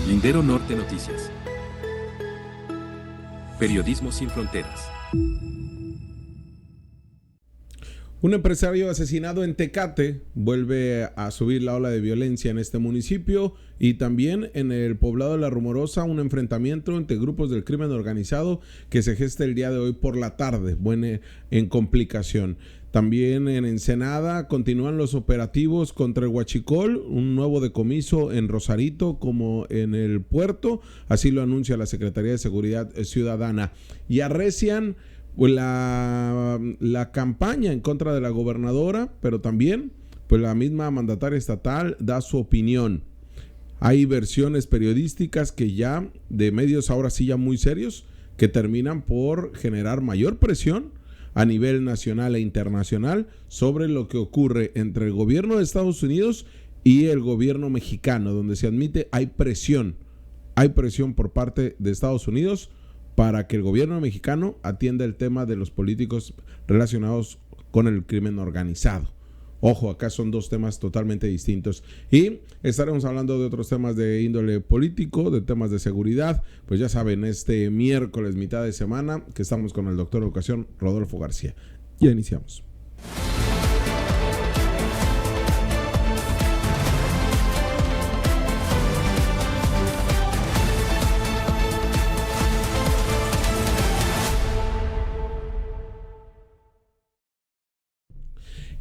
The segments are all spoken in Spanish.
Lindero Norte Noticias. Periodismo sin fronteras. Un empresario asesinado en Tecate vuelve a subir la ola de violencia en este municipio, y también en el poblado de La Rumorosa un enfrentamiento entre grupos del crimen organizado que se gesta el día de hoy por la tarde, en complicación. También en Ensenada continúan los operativos contra el huachicol, un nuevo decomiso en Rosarito como en el puerto, así lo anuncia la Secretaría de Seguridad Ciudadana. Y arrecian pues la campaña en contra de la gobernadora, pero también pues la misma mandataria estatal da su opinión. Hay versiones periodísticas que ya, de medios ahora sí ya muy serios, que terminan por generar mayor presión a nivel nacional e internacional sobre lo que ocurre entre el gobierno de Estados Unidos y el gobierno mexicano, donde se admite hay presión por parte de Estados Unidos para que el gobierno mexicano atienda el tema de los políticos relacionados con el crimen organizado. Ojo, acá son dos temas totalmente distintos. Y estaremos hablando de otros temas de índole político, de temas de seguridad. Pues ya saben, este miércoles, mitad de semana, que estamos con el doctor de Educación, Rodolfo García. Ya iniciamos.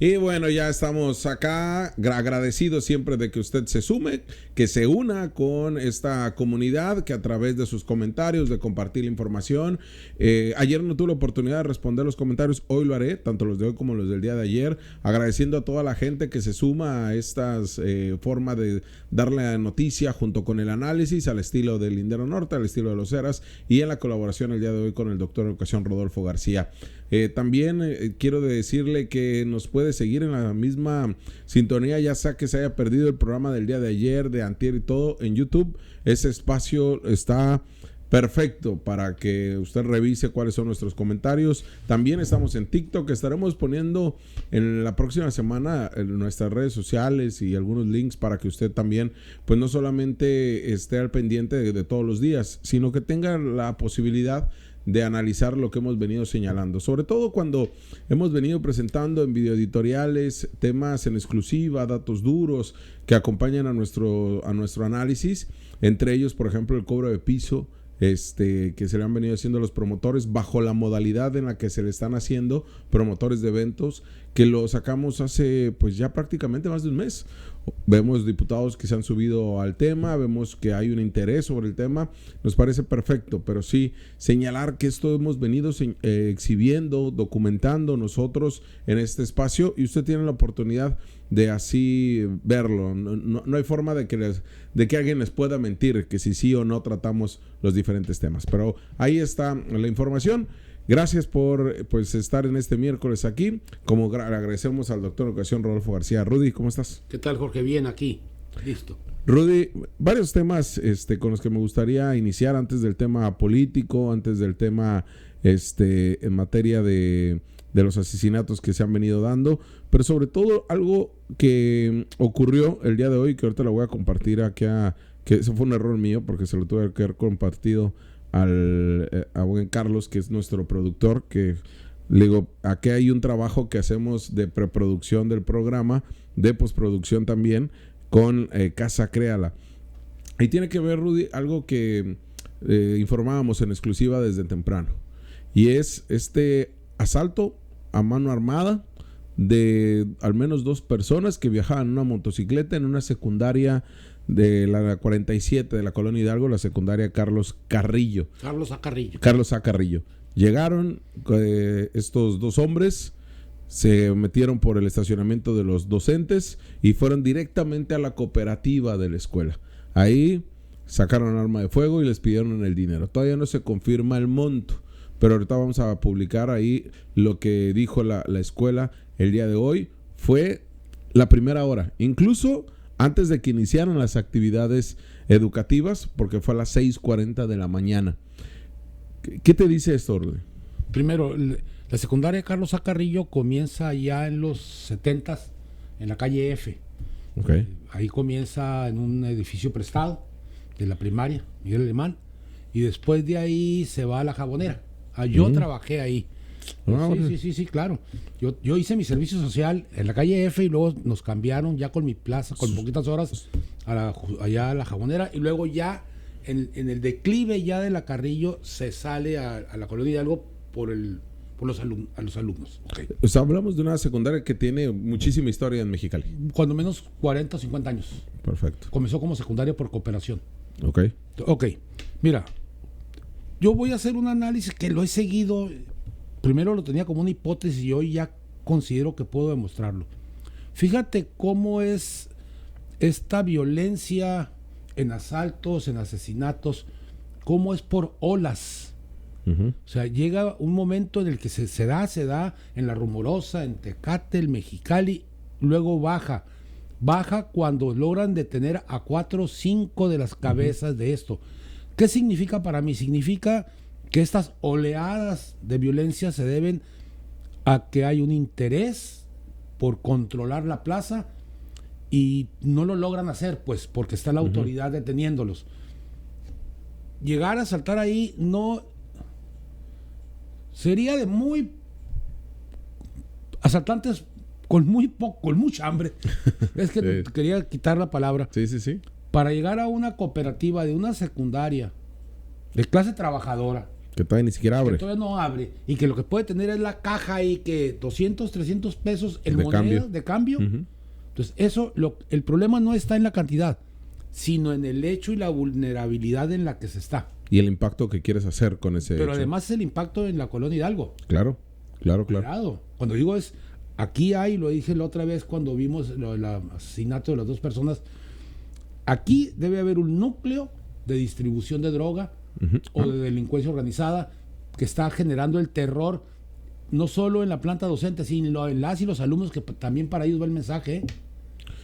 Y bueno, ya estamos acá, agradecidos siempre de que usted se sume, que se una con esta comunidad, que a través de sus comentarios, de compartir la información. Ayer no tuve la oportunidad de responder los comentarios, hoy lo haré, tanto los de hoy como los del día de ayer, agradeciendo a toda la gente que se suma a estas forma de darle la noticia junto con el análisis al estilo del Lindero Norte, al estilo de los Heras, y en la colaboración el día de hoy con el doctor de Educación Rodolfo García. También quiero decirle que nos puede seguir en la misma sintonía, ya sea que se haya perdido el programa del día de ayer, de antier y todo, en YouTube. Ese espacio está perfecto para que usted revise cuáles son nuestros comentarios. También estamos en TikTok, estaremos poniendo en la próxima semana en nuestras redes sociales y algunos links para que usted también, pues no solamente esté al pendiente de todos los días, sino que tenga la posibilidad de analizar lo que hemos venido señalando, sobre todo cuando hemos venido presentando en videoeditoriales temas en exclusiva, datos duros que acompañan a nuestro análisis, entre ellos, por ejemplo, el cobro de piso, que se le han venido haciendo a los promotores bajo la modalidad en la que se le están haciendo promotores de eventos, que lo sacamos hace pues ya prácticamente más de un mes. Vemos diputados que se han subido al tema, vemos que hay un interés sobre el tema, nos parece perfecto, pero sí señalar que esto hemos venido exhibiendo, documentando nosotros en este espacio, y usted tiene la oportunidad de así verlo. No hay forma de que alguien les pueda mentir que si sí o no tratamos los diferentes temas, pero ahí está la información. Gracias por estar en este miércoles aquí. Como agradecemos al doctor de Educación Rodolfo García. Rudy, ¿cómo estás? ¿Qué tal, Jorge? Bien, aquí. Listo. Rudy, varios temas con los que me gustaría iniciar antes del tema político, antes del tema en materia de los asesinatos que se han venido dando, pero sobre todo algo que ocurrió el día de hoy, que ahorita lo voy a compartir aquí, que eso fue un error mío porque se lo tuve que haber compartido a buen Carlos, que es nuestro productor, que le digo, aquí hay un trabajo que hacemos de preproducción del programa, de postproducción también, con Casa Créala. Y tiene que ver, Rudy, algo que informábamos en exclusiva desde temprano, y es este asalto a mano armada de al menos 2 personas que viajaban en una motocicleta en una secundaria de la 47 de la Colonia Hidalgo, la secundaria Carlos A. Carrillo. Llegaron estos 2 hombres, se metieron por el estacionamiento de los docentes y fueron directamente a la cooperativa de la escuela. Ahí sacaron arma de fuego y les pidieron el dinero. Todavía no se confirma el monto, pero ahorita vamos a publicar ahí lo que dijo la escuela el día de hoy. Fue la primera hora, incluso antes de que iniciaran las actividades educativas, porque fue a las 6:40 de la mañana. ¿Qué te dice esto, Orle? Primero, la secundaria Carlos A. Carrillo comienza ya en los 70s, en la calle F. Okay. Ahí comienza en un edificio prestado, de la primaria, Miguel Alemán, y después de ahí se va a la Jabonera. Yo trabajé ahí. Sí, claro. Yo hice mi servicio social en la calle F y luego nos cambiaron ya con mi plaza, con poquitas horas, allá a la Jabonera, y luego ya en el declive ya de la Carrillo se sale a la Colonia Hidalgo por los alumnos. Okay. O sea, hablamos de una secundaria que tiene muchísima historia en Mexicali. Cuando menos 40 o 50 años. Perfecto. Comenzó como secundaria por cooperación. Ok. Mira, yo voy a hacer un análisis que lo he seguido. Primero lo tenía como una hipótesis y hoy ya considero que puedo demostrarlo. Fíjate cómo es esta violencia en asaltos, en asesinatos, cómo es por olas. O sea, llega un momento en el que se da en La Rumorosa, en Tecate, el Mexicali, luego baja cuando logran detener a 4 o 5 de las cabezas de esto. ¿Qué significa para mí? Significa que estas oleadas de violencia se deben a que hay un interés por controlar la plaza y no lo logran hacer, pues porque está la autoridad deteniéndolos. Llegar a asaltar ahí no sería de muy asaltantes con mucha hambre. Es que quería quitar la palabra. Sí. Para llegar a una cooperativa de una secundaria de clase trabajadora, que todavía ni siquiera abre. Que todavía no abre. Y que lo que puede tener es la caja ahí, que 200, 300 pesos en monedas de cambio. Entonces, el problema no está en la cantidad, sino en el hecho y la vulnerabilidad en la que se está. Y el impacto que quieres hacer con ese Pero hecho. además es el impacto en la Colonia Hidalgo. Claro. Cuando digo aquí lo dije la otra vez cuando vimos el asesinato de las 2 personas, aquí debe haber un núcleo de distribución de droga o de delincuencia organizada que está generando el terror no solo en la planta docente, sino en las y los alumnos, que también para ellos va el mensaje.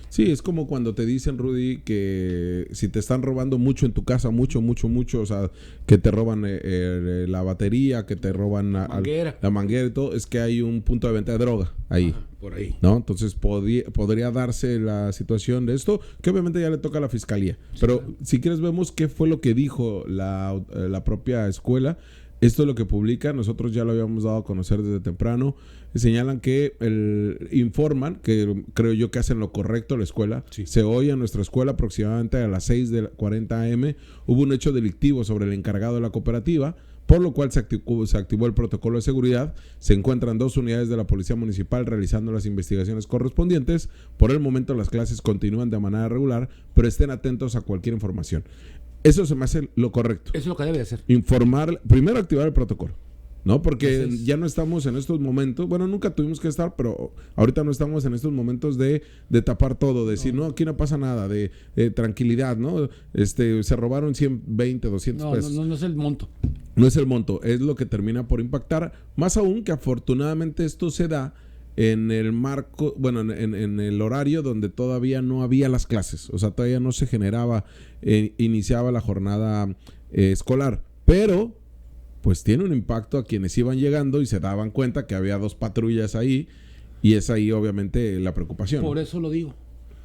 Sí, es como cuando te dicen, Rudy, que si te están robando mucho en tu casa, mucho, o sea, que te roban la batería, que te roban la manguera y todo, es que hay un punto de venta de droga ahí. Por ahí. ¿No? Entonces podría darse la situación de esto, que obviamente ya le toca a la fiscalía. Pero si quieres vemos qué fue lo que dijo la propia escuela. Esto es lo que publica, nosotros ya lo habíamos dado a conocer desde temprano. Señalan que informan, que creo yo que hacen lo correcto la escuela. Sí. Se hoy en nuestra escuela aproximadamente a las 6:40 AM hubo un hecho delictivo sobre el encargado de la cooperativa, por lo cual se activó el protocolo de seguridad. Se encuentran 2 unidades de la Policía Municipal realizando las investigaciones correspondientes. Por el momento las clases continúan de manera regular, pero estén atentos a cualquier información. Eso se me hace lo correcto. Eso es lo que debe hacer. Informar, primero activar el protocolo, ¿no? Porque ya no estamos en estos momentos, bueno, nunca tuvimos que estar, pero ahorita no estamos en estos momentos de tapar todo, de decir, no, aquí no pasa nada, de tranquilidad, ¿no? Se robaron 120, 200 pesos. No es el monto. No es el monto, es lo que termina por impactar, más aún que afortunadamente esto se da en el marco, bueno, en el horario donde todavía no había las clases, o sea, todavía no se generaba, iniciaba la jornada escolar, pero pues tiene un impacto a quienes iban llegando y se daban cuenta que había 2 patrullas ahí, y es ahí obviamente la preocupación. Por eso lo digo,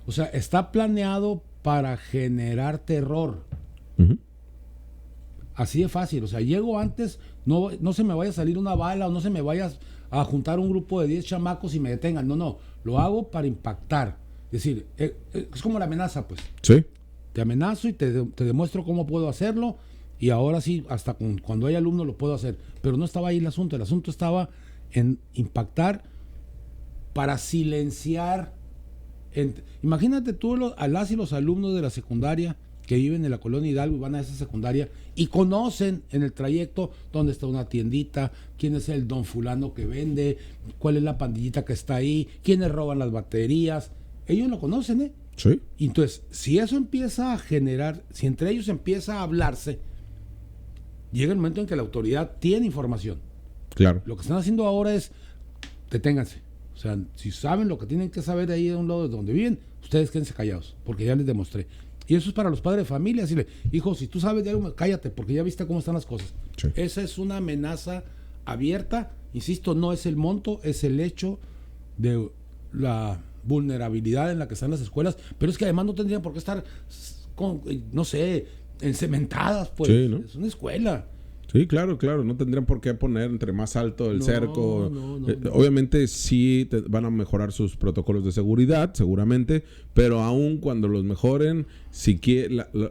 o sea, está planeado para generar terror. Así de fácil, o sea, llego antes, no se me vaya a salir una bala o no se me vaya a juntar un grupo de 10 chamacos y me detengan. No, lo hago para impactar. Es decir, es como la amenaza, pues. Sí. Te amenazo y te demuestro cómo puedo hacerlo, y ahora sí, hasta cuando hay alumnos lo puedo hacer. Pero no estaba ahí el asunto estaba en impactar para silenciar. Imagínate tú a las y los alumnos de la secundaria que viven en la Colonia Hidalgo y van a esa secundaria y conocen en el trayecto dónde está una tiendita, quién es el don fulano que vende, cuál es la pandillita que está ahí, quiénes roban las baterías. Ellos lo conocen, ¿eh? Sí. Y entonces, si eso empieza a generar, si entre ellos empieza a hablarse, llega el momento en que la autoridad tiene información. Claro. Lo que están haciendo ahora es, deténganse. O sea, si saben lo que tienen que saber de ahí de un lado de donde viven, ustedes quédense callados, porque ya les demostré. Y eso es para los padres de familia, decirle, hijo, si tú sabes de algo, cállate, porque ya viste cómo están las cosas. Sí. Esa es una amenaza abierta, insisto, no es el monto, es el hecho de la vulnerabilidad en la que están las escuelas, pero es que además no tendrían por qué estar con, no sé, encementadas, pues. Sí, ¿no? Es una escuela. Sí, claro, no tendrían por qué poner entre más alto el cerco. No. Obviamente sí van a mejorar sus protocolos de seguridad, seguramente, pero aún cuando los mejoren,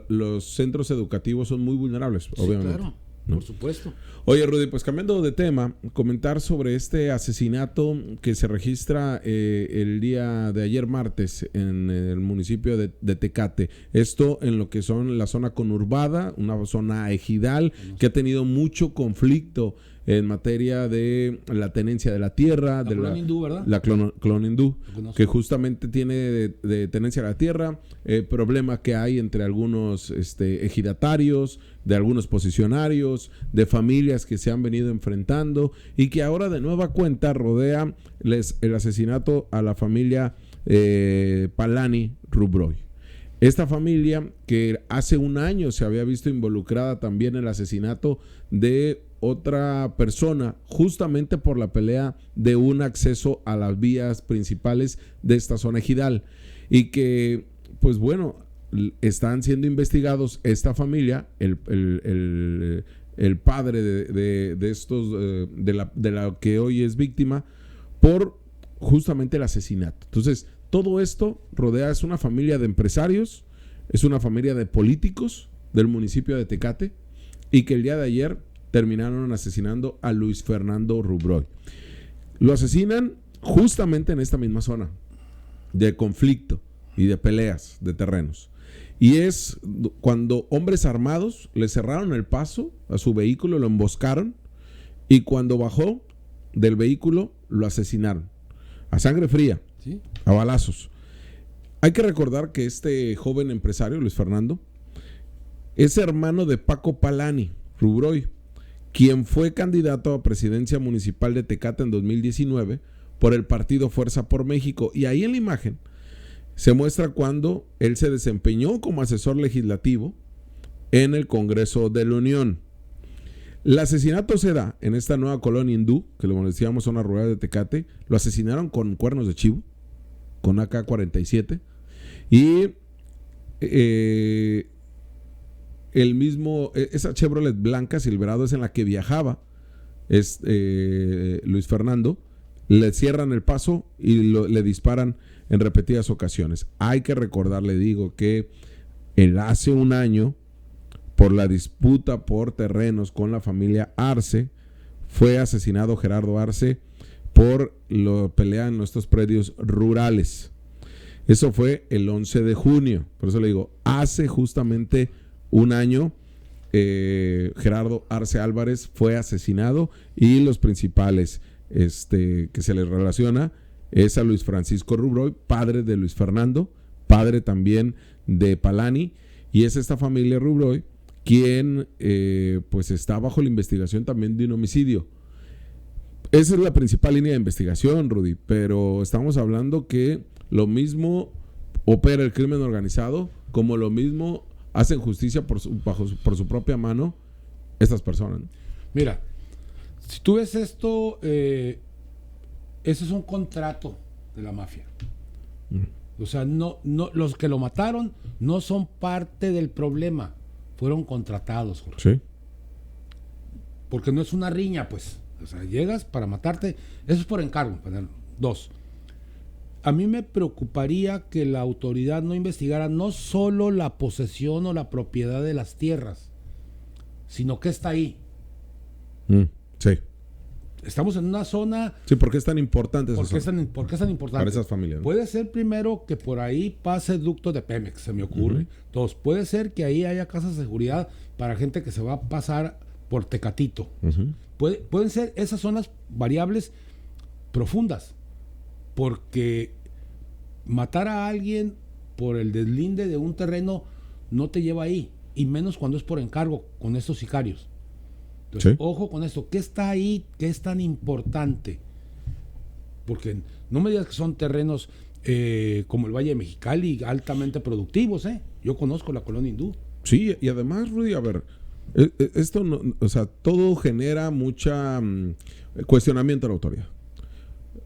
los centros educativos son muy vulnerables, obviamente. Claro, ¿no? por supuesto. Oye, Rudy, pues cambiando de tema, comentar sobre este asesinato que se registra el día de ayer martes en el municipio de Tecate. Esto en lo que son la zona conurbada, una zona ejidal que ha tenido mucho conflicto en materia de la tenencia de la tierra, La colonia hindú, ¿verdad? La clon hindú, conozco. que justamente tiene de tenencia de la tierra, problema que hay entre algunos ejidatarios, de algunos posicionarios, de familias que se han venido enfrentando y que ahora de nueva cuenta rodea el asesinato a la familia Palani Rubroy. Esta familia que hace un año se había visto involucrada también en el asesinato de otra persona, justamente por la pelea de un acceso a las vías principales de esta zona ejidal. Y que, pues bueno, están siendo investigados esta familia, el padre de estos, de la que hoy es víctima, por justamente el asesinato. Entonces, todo esto rodea, es una familia de empresarios, es una familia de políticos del municipio de Tecate, y que el día de ayer terminaron asesinando a Luis Fernando Rubroy. Lo asesinan justamente en esta misma zona de conflicto y de peleas de terrenos. Y es cuando hombres armados le cerraron el paso a su vehículo, lo emboscaron, y cuando bajó del vehículo lo asesinaron a sangre fría, ¿Sí? a balazos. Hay que recordar que este joven empresario, Luis Fernando, es hermano de Paco Palani Rubroy, quien fue candidato a presidencia municipal de Tecate en 2019 por el partido Fuerza por México. Y ahí en la imagen se muestra cuando él se desempeñó como asesor legislativo en el Congreso de la Unión. El asesinato se da en esta nueva colonia hindú, que lo decíamos, zona rural de Tecate. Lo asesinaron con cuernos de chivo, con AK-47, y el mismo, esa Chevrolet blanca Silverado es en la que viajaba Luis Fernando. Le cierran el paso y le disparan en repetidas ocasiones. Hay que recordar, le digo, que hace un año, por la disputa por terrenos con la familia Arce, fue asesinado Gerardo Arce por la pelea en nuestros predios rurales. Eso fue el 11 de junio. Por eso le digo, hace justamente un año, Gerardo Arce Álvarez fue asesinado, y los principales que se les relaciona es a Luis Francisco Rubroy, padre de Luis Fernando, padre también de Palani, y es esta familia Rubroy quien pues está bajo la investigación también de un homicidio. Esa es la principal línea de investigación, Rudy, pero estamos hablando que lo mismo opera el crimen organizado, como lo mismo hacen justicia por su propia mano estas personas, ¿no? Mira, si tú ves esto, ese es un contrato de la mafia. O sea, no, los que lo mataron no son parte del problema, fueron contratados, Jorge. Sí. Porque no es una riña, pues. O sea, llegas para matarte, eso es por encargo. 2. A mí me preocuparía que la autoridad no investigara no solo la posesión o la propiedad de las tierras, sino que está ahí. Sí. Estamos en una zona... Sí, ¿por qué es tan importante eso? ¿Por qué es tan importante? Para esas familias, ¿no? Puede ser primero que por ahí pase el ducto de Pemex, se me ocurre. 2, puede ser que ahí haya casas de seguridad para gente que se va a pasar por Tecatito. Pueden ser esas zonas variables profundas, porque matar a alguien por el deslinde de un terreno no te lleva ahí, y menos cuando es por encargo con estos sicarios. Entonces, ojo con esto. ¿Qué está ahí? ¿Qué es tan importante? Porque no me digas que son terrenos como el Valle de Mexicali, altamente productivos, ¿eh? Yo conozco la colonia hindú. Sí, y además, Rudy, a ver, esto no, o sea, todo genera mucha cuestionamiento a la autoridad.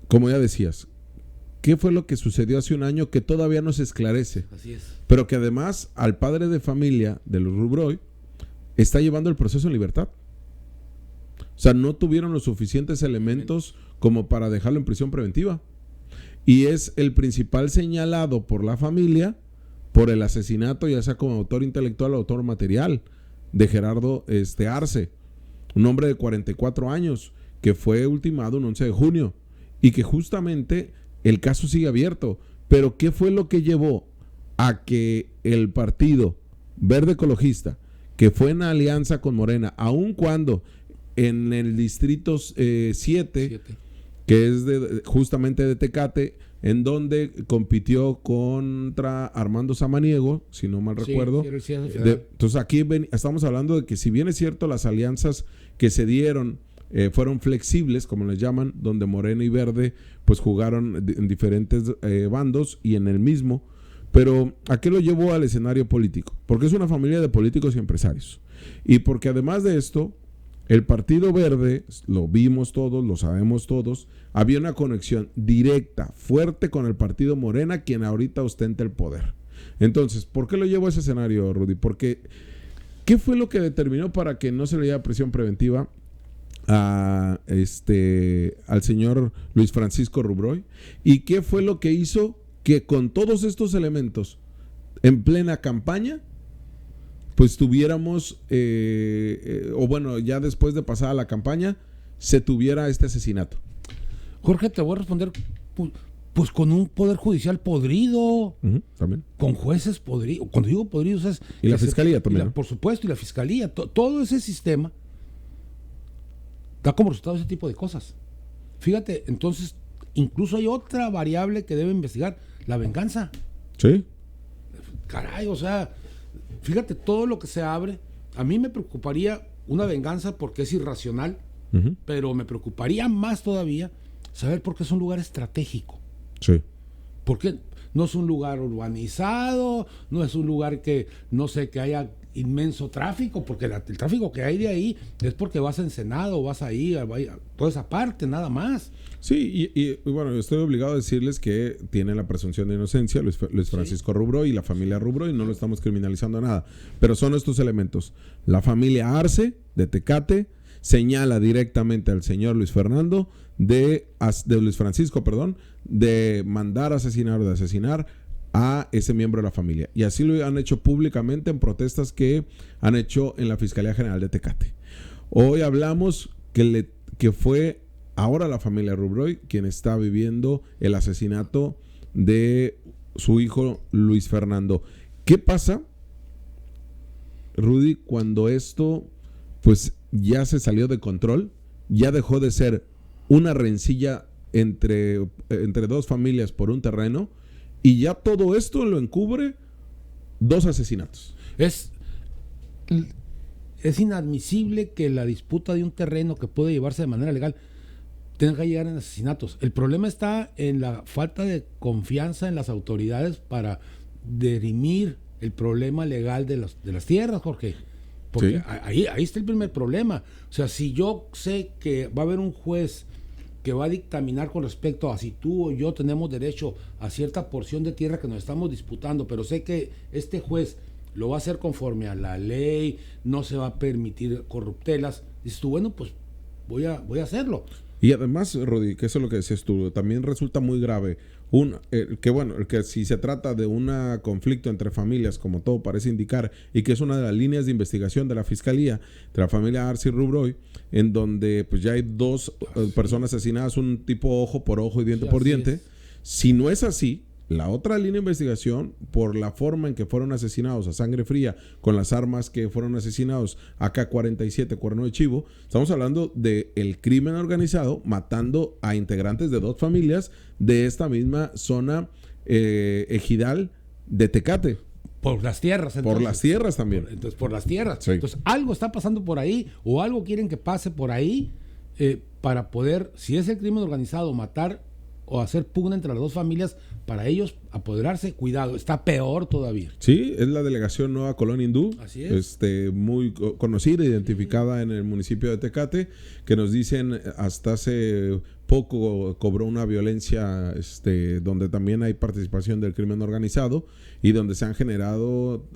Como ya decías, qué fue lo que sucedió hace un año que todavía no se esclarece. Así es. Pero que además al padre de familia de los Rubroy está llevando el proceso en libertad. O sea, no tuvieron los suficientes elementos como para dejarlo en prisión preventiva. Y es el principal señalado por la familia por el asesinato, ya sea como autor intelectual o autor material, de Gerardo Arce, un hombre de 44 años que fue ultimado un 11 de junio y que justamente el caso sigue abierto. Pero ¿qué fue lo que llevó a que el partido Verde Ecologista, que fue en alianza con Morena, aun cuando en el distrito 7, que es justamente de Tecate, en donde compitió contra Armando Samaniego, si no mal recuerdo. Entonces aquí estamos hablando de que si bien es cierto las alianzas que se dieron fueron flexibles, como les llaman, donde Morena y Verde pues jugaron en diferentes bandos y en el mismo, pero ¿a qué lo llevó al escenario político? Porque es una familia de políticos y empresarios. Y porque además de esto, el Partido Verde, lo vimos todos, lo sabemos todos, había una conexión directa, fuerte con el Partido Morena, quien ahorita ostenta el poder. Entonces, ¿por qué lo llevo a ese escenario, Rudy? Porque, ¿qué fue lo que determinó para que no se le diera prisión preventiva al señor Luis Francisco Rubroy? ¿Y qué fue lo que hizo que con todos estos elementos, en plena campaña, pues tuviéramos, o bueno, ya después de pasada la campaña, se tuviera este asesinato? Jorge, te voy a responder, pues con un poder judicial podrido, también. Con jueces podridos. Cuando digo podridos es... Y la fiscalía también. Por supuesto, y la fiscalía. Todo ese sistema da como resultado ese tipo de cosas. Fíjate, entonces, incluso hay otra variable que debe investigar, la venganza. Sí. Caray, o sea... Fíjate todo lo que se abre. A mí me preocuparía una venganza porque es irracional, pero me preocuparía más todavía saber por qué es un lugar estratégico. Sí. Porque no es un lugar urbanizado, no es un lugar que, no sé, que haya inmenso tráfico, porque el tráfico que hay de ahí es porque vas a Ensenada o vas ahí, a toda esa parte, nada más. Sí, y bueno, estoy obligado a decirles que tiene la presunción de inocencia Luis Francisco Rubroy y la familia Rubroy, y no lo estamos criminalizando nada, pero son estos elementos. La familia Arce, de Tecate, señala directamente al señor Luis Fernando, de Luis Francisco, perdón, de mandar a asesinar o de asesinar a ese miembro de la familia. Y así lo han hecho públicamente en protestas que han hecho en la Fiscalía General de Tecate. Hoy hablamos que fue ahora la familia Rubroy quien está viviendo el asesinato de su hijo Luis Fernando. ¿Qué pasa, Rudy, cuando esto pues ya se salió de control? Ya dejó de ser una rencilla entre dos familias por un terreno, y ya todo esto lo encubre 2 asesinatos. Es inadmisible que la disputa de un terreno que puede llevarse de manera legal tenga que llegar en asesinatos. El problema está en la falta de confianza en las autoridades para dirimir el problema legal de las tierras, Jorge. Porque sí, ahí está el primer problema. O sea, si yo sé que va a haber un juez que va a dictaminar con respecto a si tú o yo tenemos derecho a cierta porción de tierra que nos estamos disputando, pero sé que este juez lo va a hacer conforme a la ley, no se va a permitir corruptelas, dices tú, bueno, pues voy a hacerlo. Y además, Rodi, que eso es lo que decías tú, también resulta muy grave que si se trata de un conflicto entre familias, como todo parece indicar, y que es una de las líneas de investigación de la Fiscalía, de la familia Arce y Rubroy, en donde pues ya hay 2 personas asesinadas, un tipo ojo por ojo y diente por diente. Si no es así, la otra línea de investigación, por la forma en que fueron asesinados a sangre fría, con las armas que fueron asesinados, AK-47, cuerno de chivo, estamos hablando del crimen organizado matando a integrantes de 2 familias de esta misma zona ejidal de Tecate. Por las tierras, entonces. Por las tierras también. Entonces, por las tierras. Sí. Entonces, algo está pasando por ahí, o algo quieren que pase por ahí, para poder, si es el crimen organizado, matar o hacer pugna entre las dos familias para ellos apoderarse. Cuidado, está peor todavía. Sí, es la delegación Nueva Colonia Hindú. Así es. Muy conocida, identificada en el municipio de Tecate, que nos dicen hasta hace poco cobró una violencia donde también hay participación del crimen organizado y donde se han generado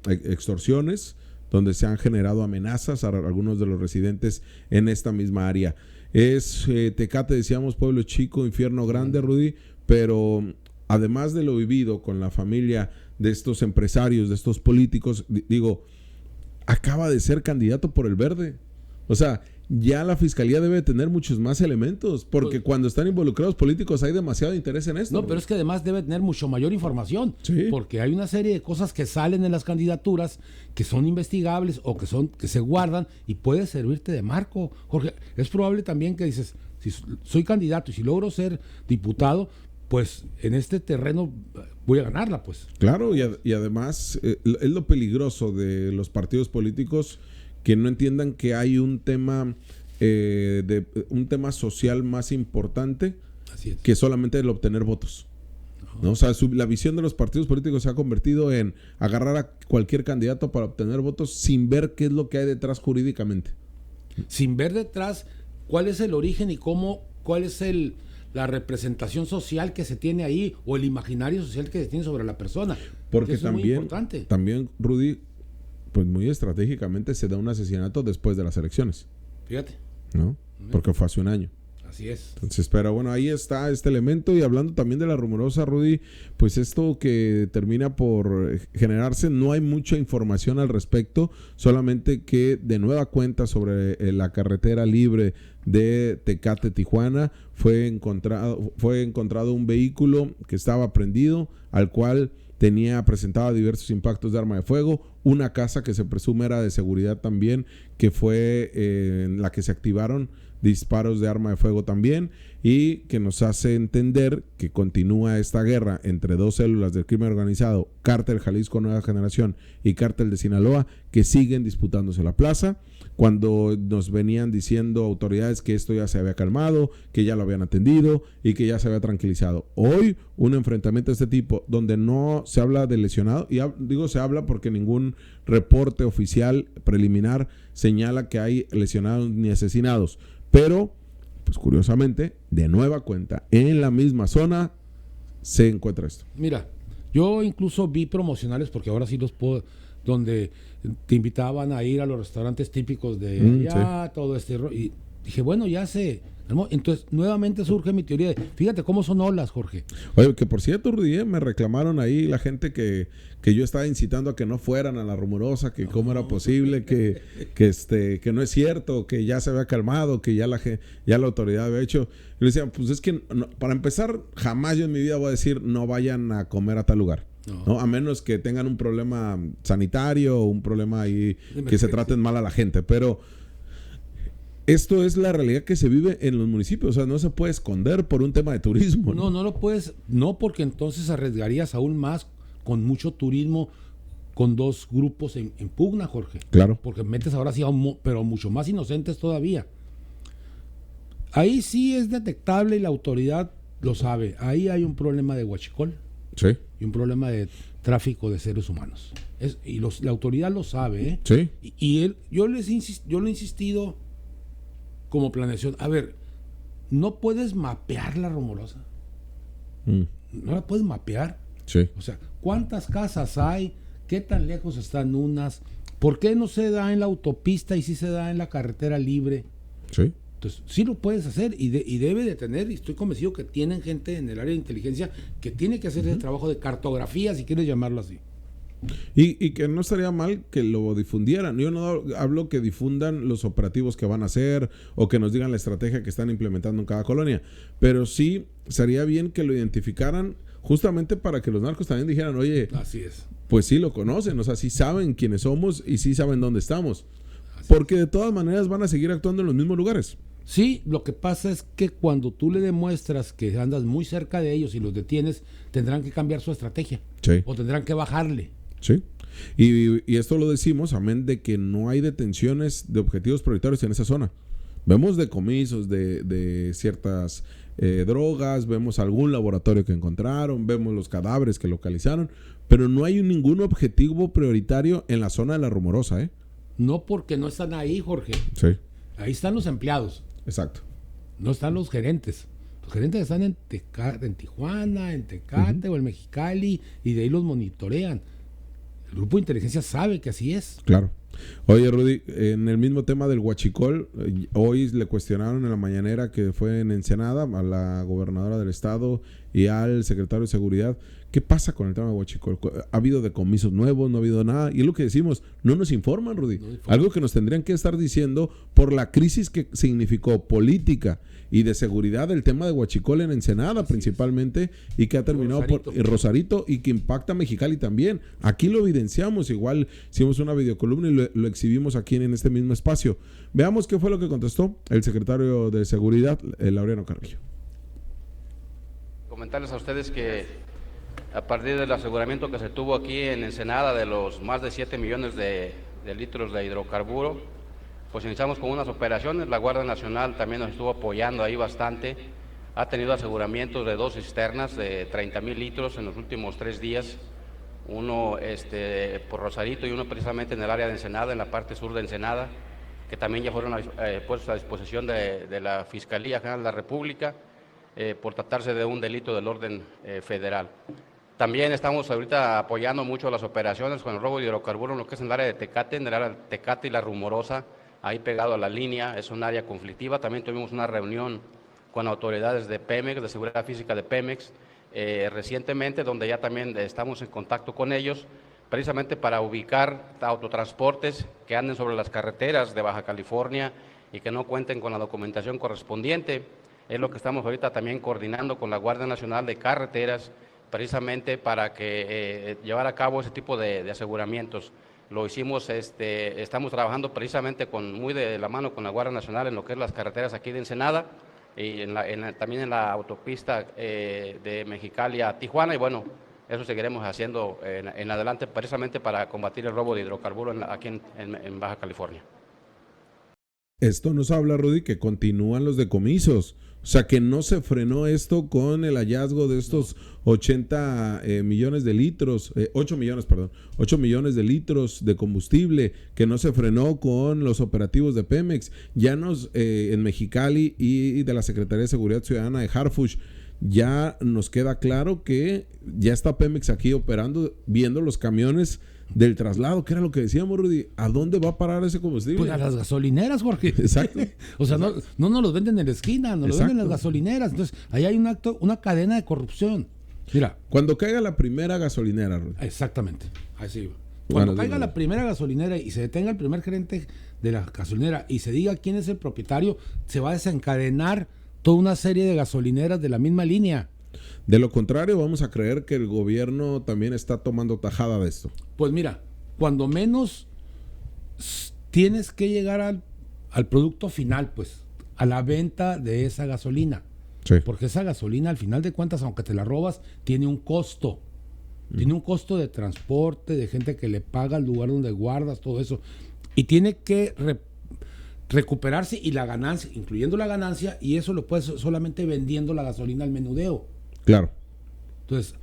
extorsiones, donde se han generado amenazas a algunos de los residentes en esta misma área. Es Tecate, decíamos, pueblo chico, infierno grande, Rudy, pero además de lo vivido con la familia de estos empresarios, de estos políticos, digo, acaba de ser candidato por el Verde. O sea, ya la fiscalía debe tener muchos más elementos, porque cuando están involucrados políticos hay demasiado interés en esto. No, pero es que además debe tener mucho mayor información, sí, porque hay una serie de cosas que salen en las candidaturas que son investigables o que se guardan y puede servirte de marco. Jorge, es probable también que dices, si soy candidato y si logro ser diputado, pues en este terreno voy a ganarla, pues. Claro, y además es lo peligroso de los partidos políticos, que no entiendan que hay un tema social más importante que solamente el obtener votos. ¿No? O sea, la visión de los partidos políticos se ha convertido en agarrar a cualquier candidato para obtener votos sin ver qué es lo que hay detrás jurídicamente. Sin ver detrás cuál es el origen y cuál es la representación social que se tiene ahí o el imaginario social que se tiene sobre la persona. Porque eso también, es muy importante. También, Rudy, pues muy estratégicamente se da un asesinato después de las elecciones. Fíjate. ¿No? Porque fue hace un año. Así es. Entonces, pero bueno, ahí está este elemento. Y hablando también de la rumorosa, Rudy, pues esto que termina por generarse, no hay mucha información al respecto, solamente que de nueva cuenta sobre la carretera libre de Tecate, Tijuana, fue encontrado un vehículo que estaba prendido, al cual presentaba diversos impactos de arma de fuego, una casa que se presume era de seguridad también, que fue en la que se activaron disparos de arma de fuego también, y que nos hace entender que continúa esta guerra entre dos células del crimen organizado, Cártel Jalisco Nueva Generación y Cártel de Sinaloa, que siguen disputándose la plaza, cuando nos venían diciendo autoridades que esto ya se había calmado, que ya lo habían atendido y que ya se había tranquilizado. Hoy, un enfrentamiento de este tipo, donde no se habla de lesionado, y digo se habla porque ningún reporte oficial preliminar señala que hay lesionados ni asesinados, pero, pues curiosamente, de nueva cuenta, en la misma zona se encuentra esto. Mira, yo incluso vi promocionales, porque ahora sí los puedo, donde te invitaban a ir a los restaurantes típicos de allá, sí, todo este rollo. Y dije, bueno, ya se... Entonces, nuevamente surge mi teoría de, fíjate cómo son olas, Jorge. Oye, que por cierto, Rudy, me reclamaron ahí la gente que yo estaba incitando a que no fueran a la rumorosa, que cómo era posible, que no es cierto, que ya se había calmado, que ya la autoridad había hecho. Y le decía, pues es que, no, para empezar, jamás yo en mi vida voy a decir no vayan a comer a tal lugar. No, a menos que tengan un problema sanitario o un problema ahí que se traten mal a la gente, pero esto es la realidad que se vive en los municipios, o sea, no se puede esconder por un tema de turismo. No lo puedes, no, porque entonces arriesgarías aún más con mucho turismo, con dos grupos en pugna, Jorge. Claro. Porque metes ahora sí, pero mucho más inocentes todavía. Ahí sí es detectable y la autoridad lo sabe. Ahí hay un problema de huachicol. Sí. Y un problema de tráfico de seres humanos. La autoridad lo sabe, ¿eh? Sí. Yo lo he insistido como planeación. A ver, no puedes mapear la rumorosa. No la puedes mapear. Sí. O sea, ¿cuántas casas hay? ¿Qué tan lejos están unas? ¿Por qué no se da en la autopista y sí se da en la carretera libre? Sí. Entonces, sí lo puedes hacer y debe de tener, y estoy convencido que tienen gente en el área de inteligencia que tiene que hacer ese trabajo de cartografía, si quieres llamarlo así. Y que no estaría mal que lo difundieran. Yo no hablo que difundan los operativos que van a hacer o que nos digan la estrategia que están implementando en cada colonia, pero sí sería bien que lo identificaran justamente para que los narcos también dijeran, oye, así es, pues sí lo conocen, o sea, sí saben quiénes somos y sí saben dónde estamos, porque de todas maneras van a seguir actuando en los mismos lugares. Sí, lo que pasa es que cuando tú le demuestras que andas muy cerca de ellos y los detienes, tendrán que cambiar su estrategia. Sí. O tendrán que bajarle. Sí. Y esto lo decimos, amén de que no hay detenciones de objetivos prioritarios en esa zona. Vemos decomisos de ciertas drogas, vemos algún laboratorio que encontraron, vemos los cadáveres que localizaron, pero no hay ningún objetivo prioritario en la zona de la Rumorosa, ¿eh? No, porque no están ahí, Jorge. Sí. Ahí están los empleados. Exacto. No están los gerentes. Los gerentes están en Tijuana, en Tecate o en Mexicali, y de ahí los monitorean. El grupo de inteligencia sabe que así es. Claro. Oye, Rudy, en el mismo tema del huachicol, hoy le cuestionaron en la mañanera que fue en Ensenada a la gobernadora del estado y al secretario de Seguridad. ¿Qué pasa con el tema del huachicol? ¿Ha habido decomisos nuevos? ¿No ha habido nada? Y es lo que decimos, no nos informan, Rudy. No informan. Algo que nos tendrían que estar diciendo por la crisis que significó política y de seguridad el tema de huachicol en Ensenada principalmente, y que ha terminado por Rosarito y que impacta a Mexicali también. Aquí lo evidenciamos, igual hicimos una videocolumna y lo exhibimos aquí en este mismo espacio. Veamos qué fue lo que contestó el secretario de Seguridad, Laureano Carrillo. Comentarles a ustedes que a partir del aseguramiento que se tuvo aquí en Ensenada de los más de 7 millones de litros de hidrocarburo, pues iniciamos con unas operaciones. La Guardia Nacional también nos estuvo apoyando ahí bastante. Ha tenido aseguramientos de 2 cisternas de 30,000 litros en los últimos 3 días. Uno por Rosarito y uno precisamente en el área de Ensenada, en la parte sur de Ensenada, que también ya fueron puestos a disposición de la Fiscalía General de la República por tratarse de un delito del orden federal. También estamos ahorita apoyando mucho las operaciones con el robo de hidrocarburos en lo que es en el área de Tecate, en el área de Tecate y La Rumorosa, ahí pegado a la línea. Es un área conflictiva. También tuvimos una reunión con autoridades de Pemex, de seguridad física de Pemex, recientemente, donde ya también estamos en contacto con ellos, precisamente para ubicar autotransportes que anden sobre las carreteras de Baja California y que no cuenten con la documentación correspondiente. Es lo que estamos ahorita también coordinando con la Guardia Nacional de Carreteras, precisamente para que llevar a cabo ese tipo de aseguramientos. Lo hicimos, estamos trabajando precisamente muy de la mano con la Guardia Nacional en lo que es las carreteras aquí de Ensenada y también en la autopista de Mexicali a Tijuana, y bueno, eso seguiremos haciendo en adelante precisamente para combatir el robo de hidrocarburos aquí en Baja California. Esto nos habla, Rudy, que continúan los decomisos. O sea, que no se frenó esto con el hallazgo de estos 80 millones de litros, 8 millones de litros de combustible, que no se frenó con los operativos de Pemex. Ya en Mexicali y de la Secretaría de Seguridad Ciudadana de Harfuch, ya nos queda claro que ya está Pemex aquí operando, viendo los camiones del traslado, que era lo que decíamos, Rudy. ¿A dónde va a parar ese combustible? Pues a las gasolineras, Jorge. Exacto. O sea, no nos los venden en la esquina, nos los venden en las gasolineras. Entonces, ahí hay una cadena de corrupción. Mira. Cuando caiga la primera gasolinera, Rudy. Exactamente. Así va. Cuando caiga la primera gasolinera y se detenga el primer gerente de la gasolinera y se diga quién es el propietario, se va a desencadenar toda una serie de gasolineras de la misma línea. De lo contrario, vamos a creer que el gobierno también está tomando tajada de esto. Pues mira, cuando menos tienes que llegar al producto final, pues, a la venta de esa gasolina. Sí. Porque esa gasolina, al final de cuentas, aunque te la robas, tiene un costo. Tiene un costo de transporte, de gente que le paga el lugar donde guardas, todo eso. Y tiene que recuperarse, y la ganancia, incluyendo la ganancia, y eso lo puedes solamente vendiendo la gasolina al menudeo. Claro. Entonces,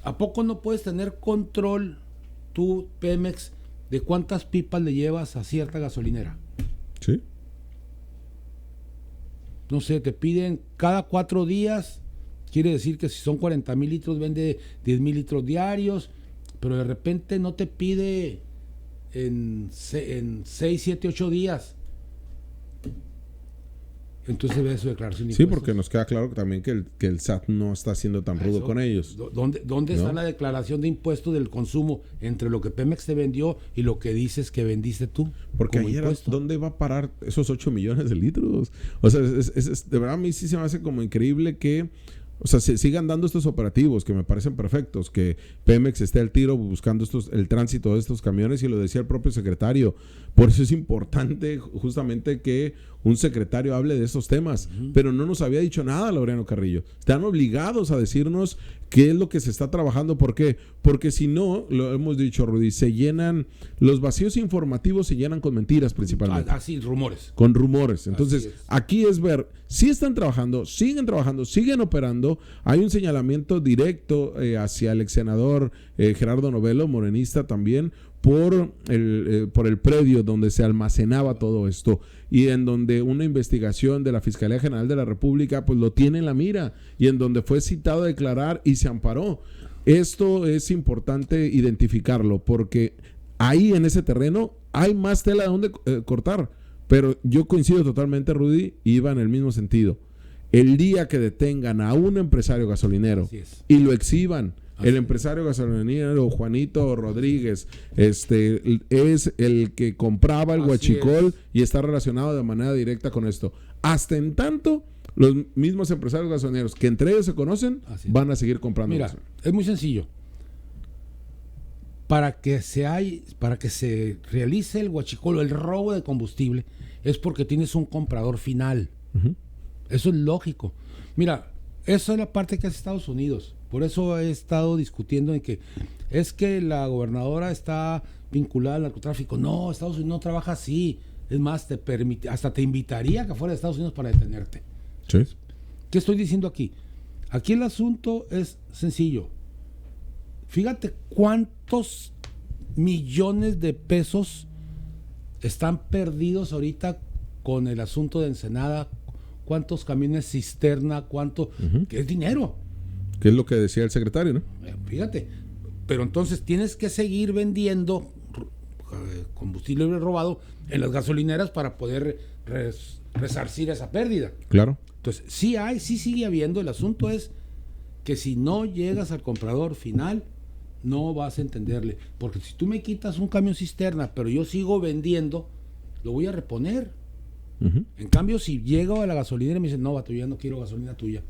¿a poco no puedes tener control tú, Pemex, de cuántas pipas le llevas a cierta gasolinera? Sí. No sé, te piden cada 4 días, quiere decir que si son 40,000 litros, vende 10,000 litros diarios, pero de repente no te pide en 6, 7, 8 días. Entonces ve su declaración de Sí, impuestos. porque nos queda claro también que el SAT no está siendo tan rudo con ellos. ¿Dónde está la declaración de impuestos del consumo entre lo que Pemex te vendió y lo que dices que vendiste tú? Porque ayer, ¿dónde va a parar esos 8 millones de litros? O sea, de verdad a mí sí se me hace como increíble que O sea, sigan dando estos operativos que me parecen perfectos, que Pemex esté al tiro buscando el tránsito de estos camiones, y lo decía el propio secretario. Por eso es importante justamente que un secretario hable de estos temas, pero no nos había dicho nada Laureano Carrillo. Están obligados a decirnos qué es lo que se está trabajando. ¿Por qué? Porque si no, lo hemos dicho, Rudy, se llenan, los vacíos informativos se llenan con mentiras principalmente. Así, rumores. Con rumores. Entonces, aquí es ver si están trabajando, siguen operando. Hay un señalamiento directo hacia el ex senador Gerardo Novelo, morenista también, por el predio donde se almacenaba todo esto, y en donde una investigación de la Fiscalía General de la República pues lo tiene en la mira, y en donde fue citado a declarar y se amparó. Esto es importante identificarlo, porque ahí en ese terreno hay más tela de donde cortar. Pero yo coincido totalmente, Rudy, iba en el mismo sentido. El día que detengan a un empresario gasolinero y lo exhiban, el empresario gasolinero Juanito Rodríguez es el que compraba el huachicol y está relacionado de manera directa con esto. Hasta en tanto, los mismos empresarios gasolineros que entre ellos se conocen van a seguir comprando. Mira, gasolina. es muy sencillo. Para que se realice el huachicol, el robo de combustible, es porque tienes un comprador final. Uh-huh. Eso es lógico. Mira, esa es la parte que hace Estados Unidos. Por eso he estado discutiendo en que es que la gobernadora está vinculada al narcotráfico. No, Estados Unidos no trabaja así. Es más, hasta te invitaría a que fuera de Estados Unidos para detenerte. Sí. ¿Qué estoy diciendo aquí? Aquí el asunto es sencillo. Fíjate cuántos millones de pesos están perdidos ahorita con el asunto de Ensenada, cuántos camiones cisterna, cuánto, que es dinero. Que es lo que decía el secretario, ¿no? Fíjate, pero entonces tienes que seguir vendiendo combustible robado en las gasolineras para poder resarcir esa pérdida. Claro. Entonces, sí sigue habiendo. El asunto es que si no llegas al comprador final, no vas a entenderle. Porque si tú me quitas un camión cisterna, pero yo sigo vendiendo, lo voy a reponer. Uh-huh. En cambio, si llego a la gasolinera y me dicen, no, vato, ya no quiero gasolina tuya.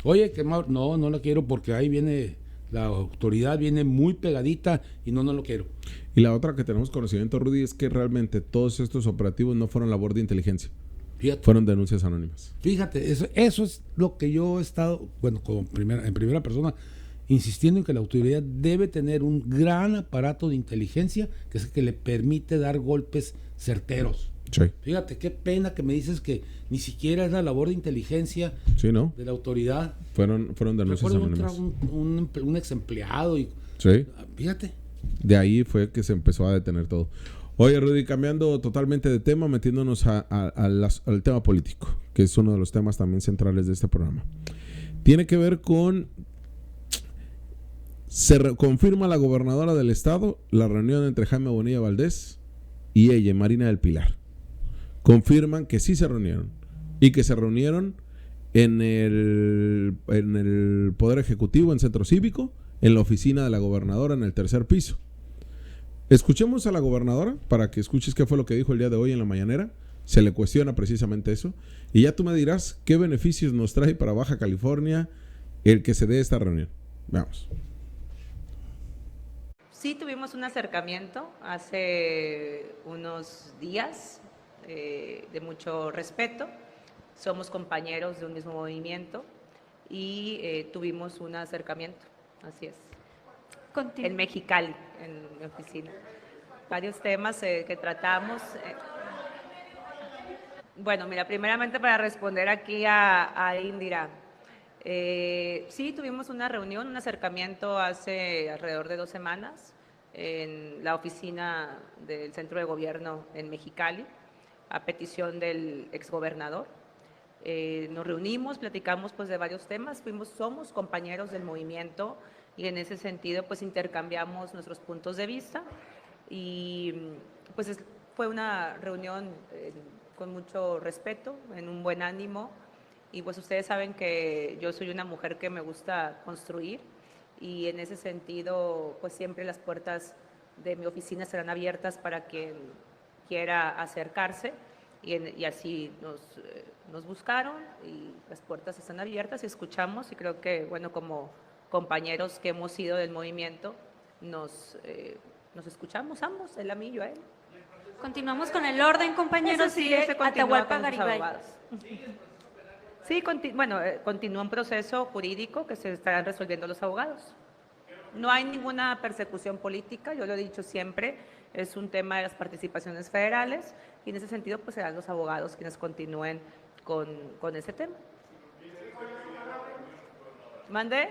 Oye, no la quiero porque ahí viene, la autoridad viene muy pegadita y no lo quiero. Y la otra que tenemos conocimiento, Rudy, es que realmente todos estos operativos no fueron labor de inteligencia. Fíjate. Fueron denuncias anónimas. Fíjate, eso es lo que yo he estado, en primera persona, insistiendo en que la autoridad debe tener un gran aparato de inteligencia que es el que le permite dar golpes certeros. Sí. Fíjate, qué pena que me dices que ni siquiera es la labor de inteligencia de la autoridad. Fueron denuncias anónimas. Un ex empleado. Sí. Fíjate. De ahí fue que se empezó a detener todo. Oye, Rudy, cambiando totalmente de tema, metiéndonos al tema político, que es uno de los temas también centrales de este programa. Tiene que ver con... confirma la gobernadora del estado la reunión entre Jaime Bonilla Valdés y ella, Marina del Pilar. Confirman que sí se reunieron y que se reunieron en el Poder Ejecutivo, en Centro Cívico, en la oficina de la gobernadora en el 3er piso. Escuchemos a la gobernadora para que escuches qué fue lo que dijo el día de hoy en la mañanera. Se le cuestiona precisamente eso y ya tú me dirás qué beneficios nos trae para Baja California el que se dé esta reunión. Vamos. Sí, tuvimos un acercamiento hace unos días de mucho respeto. Somos compañeros de un mismo movimiento y tuvimos un acercamiento, así es. En Mexicali, en mi oficina. Varios temas que tratamos. Bueno, mira, primeramente para responder aquí a Indira. Sí, tuvimos una reunión, un acercamiento hace alrededor de 2 semanas en la oficina del Centro de Gobierno en Mexicali, a petición del exgobernador. Nos reunimos, platicamos pues de varios temas, somos compañeros del movimiento y en ese sentido pues intercambiamos nuestros puntos de vista y pues fue una reunión con mucho respeto, en un buen ánimo. Y pues ustedes saben que yo soy una mujer que me gusta construir y en ese sentido pues siempre las puertas de mi oficina serán abiertas para quien quiera acercarse y así nos buscaron y las puertas están abiertas y escuchamos y creo que, bueno, como compañeros que hemos sido del movimiento, nos escuchamos ambos, él a mí, yo a él. Continuamos con el orden, compañeros. Eso sí, Sigue ese continúa Atahualpa con los Garibay. abogados. Sí, continúa un proceso jurídico que se estarán resolviendo los abogados. No hay ninguna persecución política, yo lo he dicho siempre, es un tema de las participaciones federales y en ese sentido pues serán los abogados quienes continúen con ese tema. ¿Mande?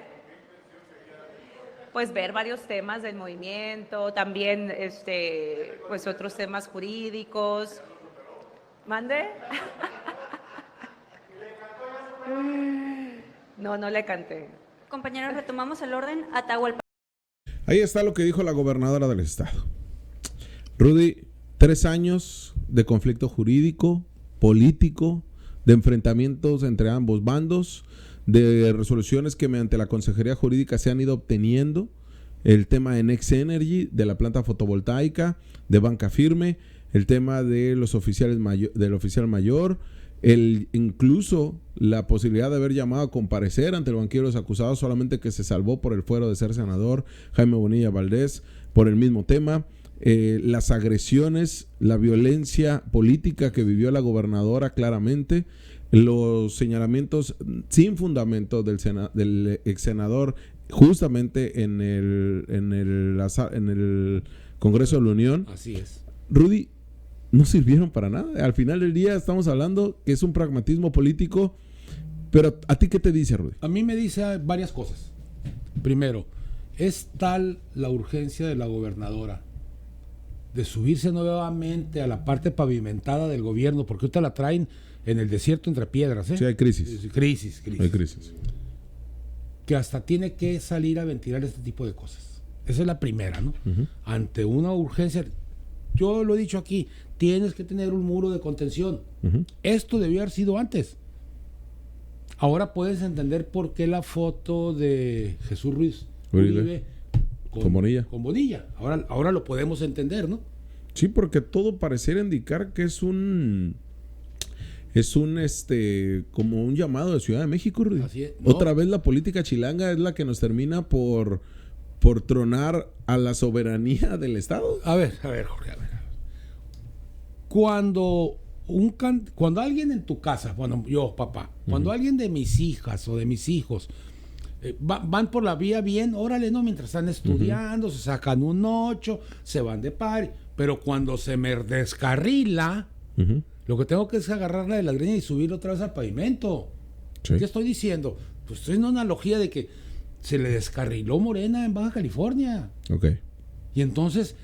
Pues ver varios temas del movimiento, también pues otros temas jurídicos. ¿Mande? No le canté. Compañeros, retomamos el orden. Atahualpa. Ahí está lo que dijo la gobernadora del estado. Rudy, 3 años de conflicto jurídico, político, de enfrentamientos entre ambos bandos, de resoluciones que mediante la Consejería Jurídica se han ido obteniendo, el tema de Next Energy, de la planta fotovoltaica, de Banca Firme, el tema de los oficiales del oficial mayor, incluso la posibilidad de haber llamado a comparecer ante el banquillo de los acusados, solamente que se salvó por el fuero de ser senador, Jaime Bonilla Valdés, por el mismo tema. Las agresiones, la violencia política que vivió la gobernadora claramente, los señalamientos sin fundamento del ex senador justamente en el Congreso de la Unión. Así es. Rudy, no sirvieron para nada. Al final del día estamos hablando que es un pragmatismo político, pero ¿a ti qué te dice, Rudy? A mí me dice varias cosas. Primero, es tal la urgencia de la gobernadora de subirse nuevamente a la parte pavimentada del gobierno, porque ahorita la traen en el desierto entre piedras, ¿eh? Sí, hay crisis. Crisis. Hay crisis. Que hasta tiene que salir a ventilar este tipo de cosas. Esa es la primera, ¿no? Uh-huh. Ante una urgencia, yo lo he dicho aquí, tienes que tener un muro de contención. Uh-huh. Esto debió haber sido antes. Ahora puedes entender por qué la foto de Jesús Ruiz Uribe con Bonilla. Con Bonilla. Ahora lo podemos entender, ¿no? Sí, porque todo pareciera indicar que es un como un llamado de Ciudad de México, Rudy. Así es. No. Otra vez la política chilanga es la que nos termina por tronar a la soberanía del Estado. A ver, Jorge, a ver. Cuando alguien en tu casa, bueno, yo, papá, cuando alguien de mis hijas o de mis hijos van por la vía bien, órale, ¿no? Mientras están estudiando, se sacan un 8, se van de party, pero cuando se me descarrila, lo que tengo que es agarrarla de la greña y subirla otra vez al pavimento. Sí. ¿Qué estoy diciendo? Pues estoy en una analogía de que se le descarriló Morena en Baja California. Ok. Y entonces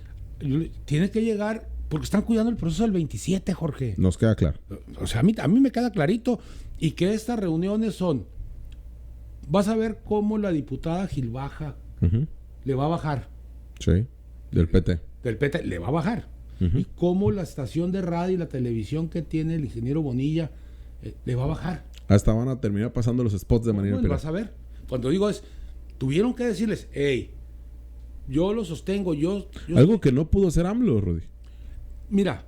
tiene que llegar, porque están cuidando el proceso del 27, Jorge. Nos queda claro. O sea, a mí me queda clarito. Y que estas reuniones son, vas a ver cómo la diputada Gilbaja le va a bajar. Sí, del PT. Del PT le va a bajar. Y cómo la estación de radio y la televisión que tiene el ingeniero Bonilla le va a bajar. Hasta van a terminar pasando los spots de manera Bueno, vas a ver. Cuando digo tuvieron que decirles, hey, yo lo sostengo, yo algo que no pudo hacer AMLO, Rudy. Mira,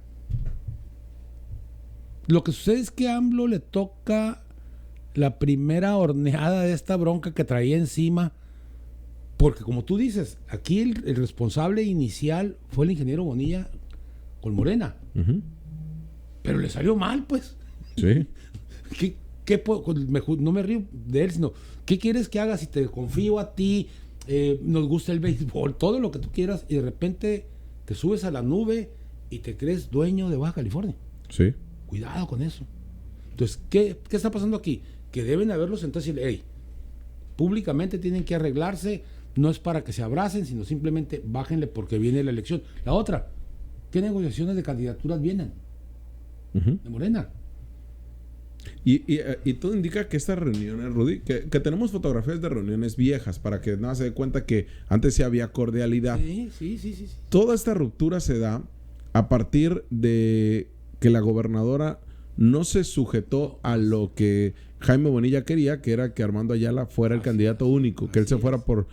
lo que sucede es que a AMLO le toca la primera horneada de esta bronca que traía encima, porque como tú dices, aquí el responsable inicial fue el ingeniero Bonilla con Morena, pero le salió mal, pues. Sí. No me río de él, sino ¿qué quieres que haga si te confío a ti? Nos gusta el béisbol, todo lo que tú quieras, y de repente te subes a la nube y te crees dueño de Baja California. Sí. Cuidado con eso. Entonces, ¿qué está pasando aquí? Que deben haberlos sentados y decirle, hey, públicamente tienen que arreglarse, no es para que se abracen, sino simplemente bájenle porque viene la elección. La otra, ¿qué negociaciones de candidaturas vienen? De Morena. Y todo indica que estas reuniones, Rudy, que tenemos fotografías de reuniones viejas para que nada se dé cuenta que antes sí había cordialidad. Sí. Toda esta ruptura se da a partir de que la gobernadora no se sujetó a lo que Jaime Bonilla quería, que era que Armando Ayala fuera el candidato único, que él se fuera por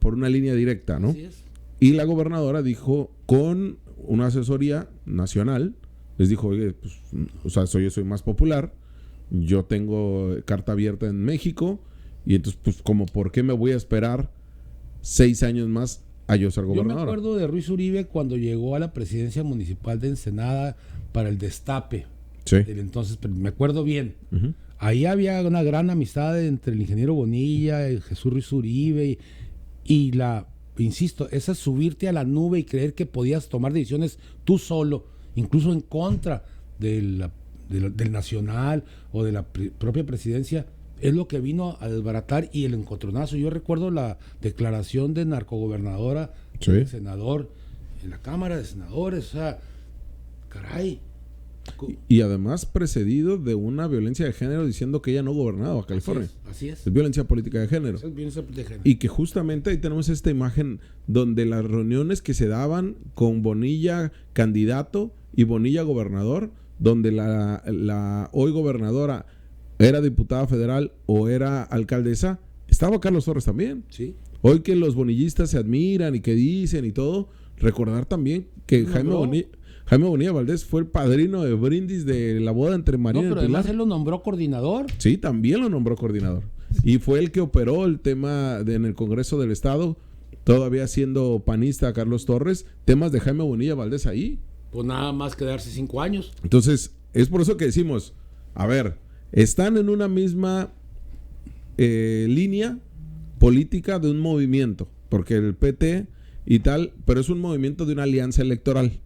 una línea directa, ¿no? Así es. Y la gobernadora dijo, con una asesoría nacional, les dijo, oye, pues, o sea, yo soy más popular, yo tengo carta abierta en México, y entonces, pues, como, ¿por qué me voy a esperar 6 años más a yo ser Yo me gobernador? acuerdo de Ruiz Uribe cuando llegó a la presidencia municipal de Ensenada para el destape. Sí. Entonces, me acuerdo bien. Ujú. Ahí había una gran amistad entre el ingeniero Bonilla, el Jesús Ruiz Uribe y insisto, esa es subirte a la nube y creer que podías tomar decisiones tú solo, incluso en contra del Nacional o de la propia presidencia, es lo que vino a desbaratar y el encontronazo. Yo recuerdo la declaración de narcogobernadora, Sí. del senador, en la Cámara de Senadores, o sea, caray. Y además precedido de una violencia de género diciendo que ella no gobernaba California. Así es. Es violencia política de género. Eso es violencia de género. Y que justamente ahí tenemos esta imagen donde las reuniones que se daban con Bonilla candidato y Bonilla gobernador, donde la hoy gobernadora era diputada federal o era alcaldesa, estaba Carlos Torres también. Sí. Hoy que los bonillistas se admiran y que dicen y todo, recordar también que Jaime Bonilla Valdés fue el padrino de brindis de la boda entre María No, y pero Pilar. además él lo nombró coordinador. Sí, también lo nombró coordinador. Y fue el que operó el tema en el Congreso del Estado, todavía siendo panista Carlos Torres, temas de Jaime Bonilla Valdés ahí. Pues nada más quedarse 5 años. Entonces, es por eso que decimos, a ver, están en una misma línea política de un movimiento, porque el PT y tal, pero es un movimiento de una alianza electoral,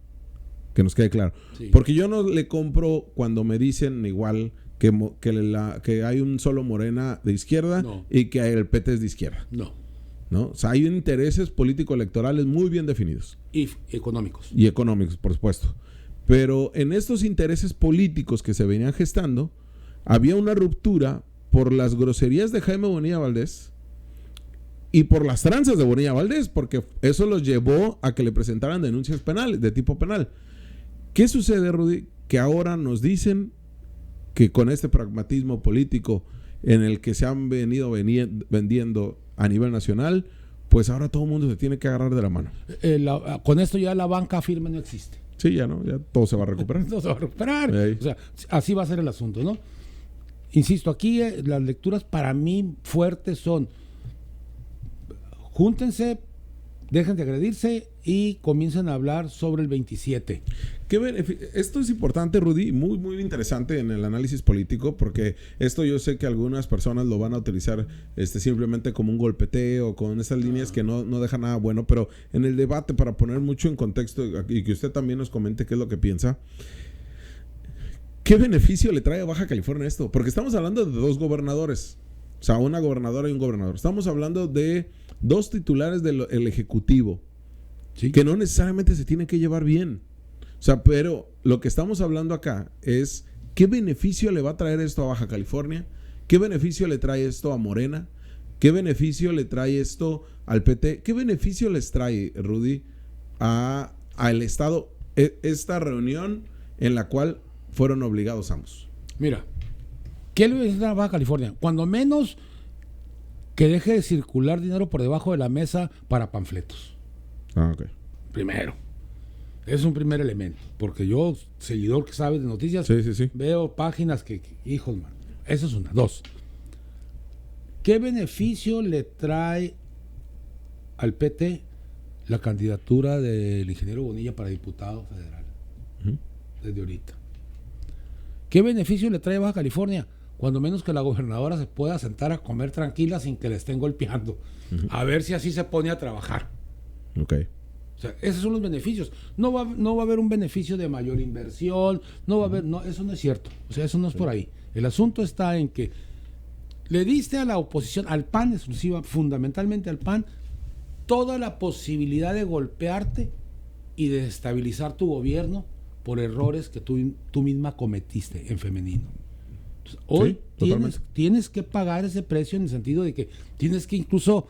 que nos quede claro. Sí. Porque yo no le compro cuando me dicen igual que hay un solo Morena de izquierda No. y que el PT es de izquierda, No. ¿no? O sea, hay intereses político-electorales muy bien definidos. Y económicos. Y económicos, por supuesto. Pero en estos intereses políticos que se venían gestando, había una ruptura por las groserías de Jaime Bonilla Valdés y por las tranzas de Bonilla Valdés, porque eso los llevó a que le presentaran denuncias penales, de tipo penal. ¿Qué sucede, Rudy? Que ahora nos dicen que con este pragmatismo político en el que se han venido vendiendo a nivel nacional, pues ahora todo el mundo se tiene que agarrar de la mano. Con esto ya la banca firme no existe. Sí, ya no, ya todo se va a recuperar. No se va a recuperar. Ey. O sea, así va a ser el asunto, ¿no? Insisto, aquí las lecturas para mí fuertes son: júntense, dejen de agredirse y comiencen a hablar sobre el 27. Esto es importante, Rudy, muy, muy interesante en el análisis político, porque esto yo sé que algunas personas lo van a utilizar simplemente como un golpeteo, con esas líneas que no dejan nada bueno, pero en el debate, para poner mucho en contexto y que usted también nos comente qué es lo que piensa, ¿qué beneficio le trae a Baja California esto? Porque estamos hablando de 2 gobernadores, o sea, una gobernadora y un gobernador. Estamos hablando de 2 titulares del Ejecutivo, ¿Sí? que no necesariamente se tienen que llevar bien. O sea, pero lo que estamos hablando acá es ¿qué beneficio le va a traer esto a Baja California? ¿Qué beneficio le trae esto a Morena? ¿Qué beneficio le trae esto al PT? ¿Qué beneficio les trae, Rudy, al Estado esta reunión en la cual fueron obligados ambos? Mira, ¿qué le beneficia a Baja California? Cuando menos que deje de circular dinero por debajo de la mesa para panfletos. Ah, ok. Primero. Es un primer elemento. Porque yo, seguidor que sabe de noticias, Sí. veo páginas hijos, man. Eso es una. 2. ¿Qué beneficio le trae al PT la candidatura del ingeniero Bonilla para diputado federal? Ujú. Desde ahorita. ¿Qué beneficio le trae a Baja California? Cuando menos que la gobernadora se pueda sentar a comer tranquila sin que le estén golpeando. Ujú. A ver si así se pone a trabajar. Ok. O sea, esos son los beneficios. No va a haber un beneficio de mayor inversión, no va a haber, no, eso no es cierto. O sea, eso no es por ahí. El asunto está en que le diste a la oposición, al PAN exclusiva, fundamentalmente al PAN, toda la posibilidad de golpearte y de desestabilizar tu gobierno por errores que tú misma cometiste en femenino. Entonces, hoy tienes que pagar ese precio en el sentido de que tienes que incluso,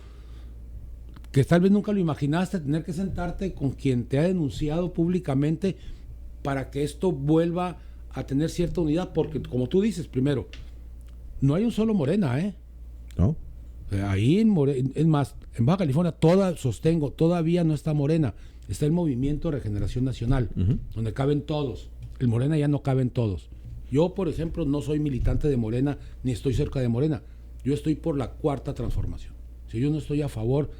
que tal vez nunca lo imaginaste, tener que sentarte con quien te ha denunciado públicamente para que esto vuelva a tener cierta unidad, porque como tú dices, primero, no hay un solo Morena, ¿No? Ahí es más, en Baja California todavía no está Morena, está el Movimiento de Regeneración Nacional, Ujú. donde caben todos. el Morena ya no cabe en todos. Yo, por ejemplo, no soy militante de Morena, ni estoy cerca de Morena. Yo estoy por la cuarta transformación. Si yo no estoy a favor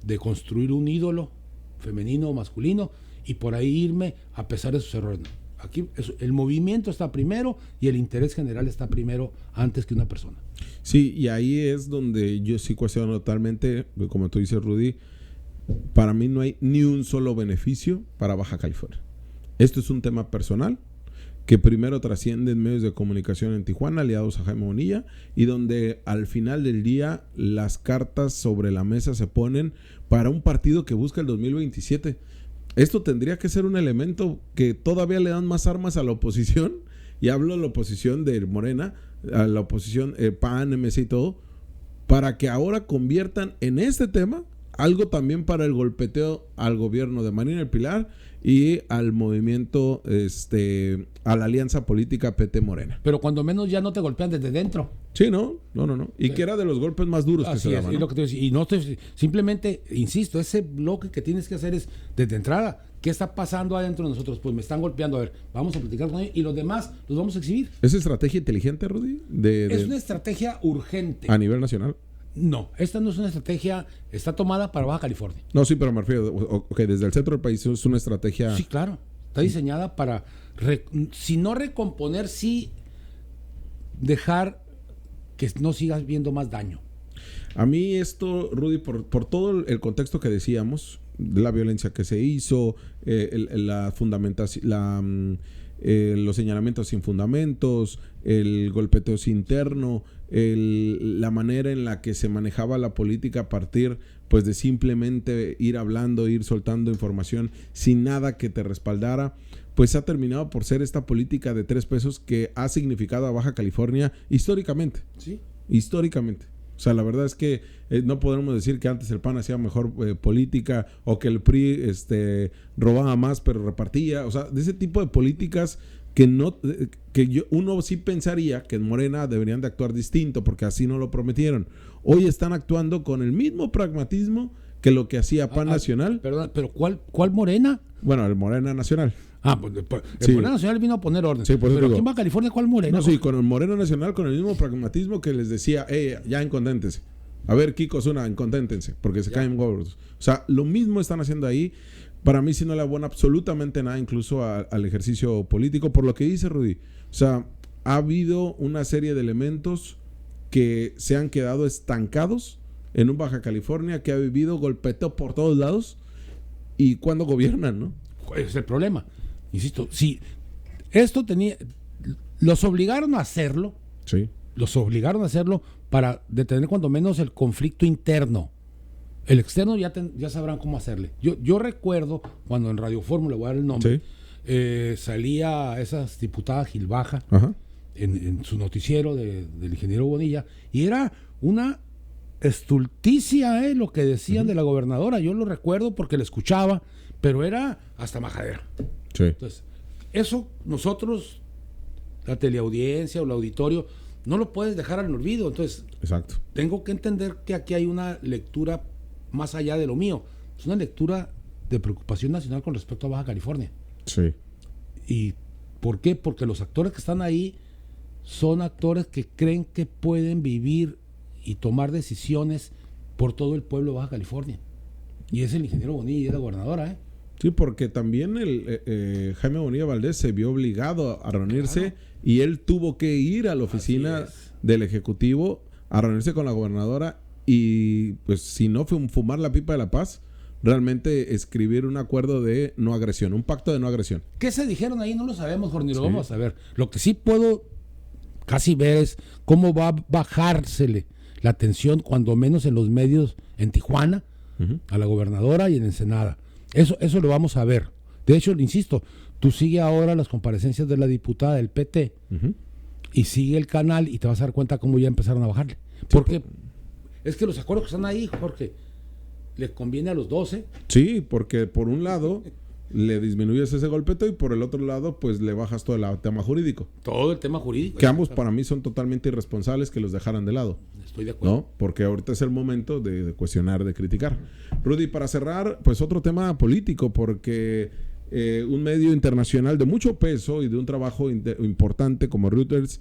de construir un ídolo femenino o masculino y por ahí irme a pesar de sus errores. No. Aquí el movimiento está primero y el interés general está primero antes que una persona. Sí, y ahí es donde yo sí cuestiono totalmente, como tú dices, Rudy, para mí no hay ni un solo beneficio para Baja California. Esto es un tema personal que primero trasciende en medios de comunicación en Tijuana, aliados a Jaime Bonilla, y donde al final del día las cartas sobre la mesa se ponen para un partido que busca el 2027. Esto tendría que ser un elemento que todavía le dan más armas a la oposición, y hablo de la oposición de Morena, a la oposición PAN, MC y todo, para que ahora conviertan en este tema algo también para el golpeteo al gobierno de Marina del Pilar y al movimiento, a la alianza política PT Morena. Pero cuando menos ya no te golpean desde dentro. Sí, no. Y Sí. que era de los golpes más duros que Así se es, daban, es ¿no? lo que te decía. Y no te, simplemente, insisto, ese bloque que tienes que hacer es, desde entrada, ¿qué está pasando adentro de nosotros? Pues me están golpeando, a ver, vamos a platicar con ellos y los demás los vamos a exhibir. ¿Es estrategia inteligente, Rudy? Es una estrategia urgente. A nivel nacional. No, esta no es una estrategia, está tomada para Baja California. No, sí, pero me refiero, ok, desde el centro del país es una estrategia. Sí, claro. Está diseñada para, si no recomponer, sí dejar que no sigas viendo más daño. A mí esto, Rudy, por todo el contexto que decíamos, de la violencia que se hizo, la fundamentación, los señalamientos sin fundamentos, el golpeteo interno, la manera en la que se manejaba la política a partir pues de simplemente ir hablando, ir soltando información sin nada que te respaldara, pues ha terminado por ser esta política de 3 pesos que ha significado a Baja California históricamente. Sí. Históricamente. O sea, la verdad es que no podemos decir que antes el PAN hacía mejor política o que el PRI robaba más pero repartía. O sea, de ese tipo de políticas que uno sí pensaría que en Morena deberían de actuar distinto porque así no lo prometieron. Hoy están actuando con el mismo pragmatismo que lo que hacía PAN Nacional. Perdón, pero ¿cuál Morena? Bueno, el Morena Nacional. Pues el Sí. Morena Nacional vino a poner orden. Sí, por eso pero digo. aquí en Baja California, ¿cuál Morena? No, sí, con el Morena Nacional, con el mismo pragmatismo que les decía, ya inconténtense. A ver, Kiko Zuna, inconténtense, porque se caen gordos. O sea, lo mismo están haciendo ahí. Para mí sí no le abona absolutamente nada, incluso al ejercicio político, por lo que dice Rudy. O sea, ha habido una serie de elementos que se han quedado estancados en un Baja California que ha vivido golpeteo por todos lados y cuando gobiernan, ¿no? Es el problema. Insisto, si esto los obligaron a hacerlo, Sí. para detener cuando menos el conflicto interno. El externo ya sabrán cómo hacerle. Yo recuerdo cuando en Radio Fórmula, voy a dar el nombre, salía esa diputada Gil Baja Ajá. en su noticiero del ingeniero Bonilla, y era una estulticia lo que decían de la gobernadora. Yo lo recuerdo porque la escuchaba, pero era hasta majadera. Sí. Entonces, eso nosotros, la teleaudiencia o el auditorio, no lo puedes dejar al olvido. Entonces, Exacto. tengo que entender que aquí hay una lectura más allá de lo mío. Es una lectura de preocupación nacional con respecto a Baja California. Sí. ¿Y por qué? Porque los actores que están ahí son actores que creen que pueden vivir y tomar decisiones por todo el pueblo de Baja California. Y es el ingeniero Bonilla y es la gobernadora, Sí, porque también Jaime Bonilla Valdés se vio obligado a reunirse y él tuvo que ir a la oficina del Ejecutivo a reunirse con la gobernadora y pues si no fue fumar la pipa de la paz, realmente escribir un acuerdo de no agresión, un pacto de no agresión. ¿Qué se dijeron ahí? No lo sabemos, Jorge, ni lo Sí. vamos a ver. Lo que sí puedo casi ver es cómo va a bajársele la tensión, cuando menos en los medios en Tijuana, a la gobernadora y en Ensenada. Eso lo vamos a ver. De hecho, insisto, tú sigue ahora las comparecencias de la diputada del PT y sigue el canal y te vas a dar cuenta cómo ya empezaron a bajarle. Porque es que los acuerdos que están ahí, Jorge, les conviene a los 12. Sí, porque por un lado le disminuyes ese golpeteo y por el otro lado pues le bajas todo el tema jurídico. Todo el tema jurídico. Que ambos para mí son totalmente irresponsables que los dejaran de lado. Estoy de acuerdo. ¿No? Porque ahorita es el momento de cuestionar, de criticar. Rudy, para cerrar, pues otro tema político, porque un medio internacional de mucho peso y de un trabajo importante como Reuters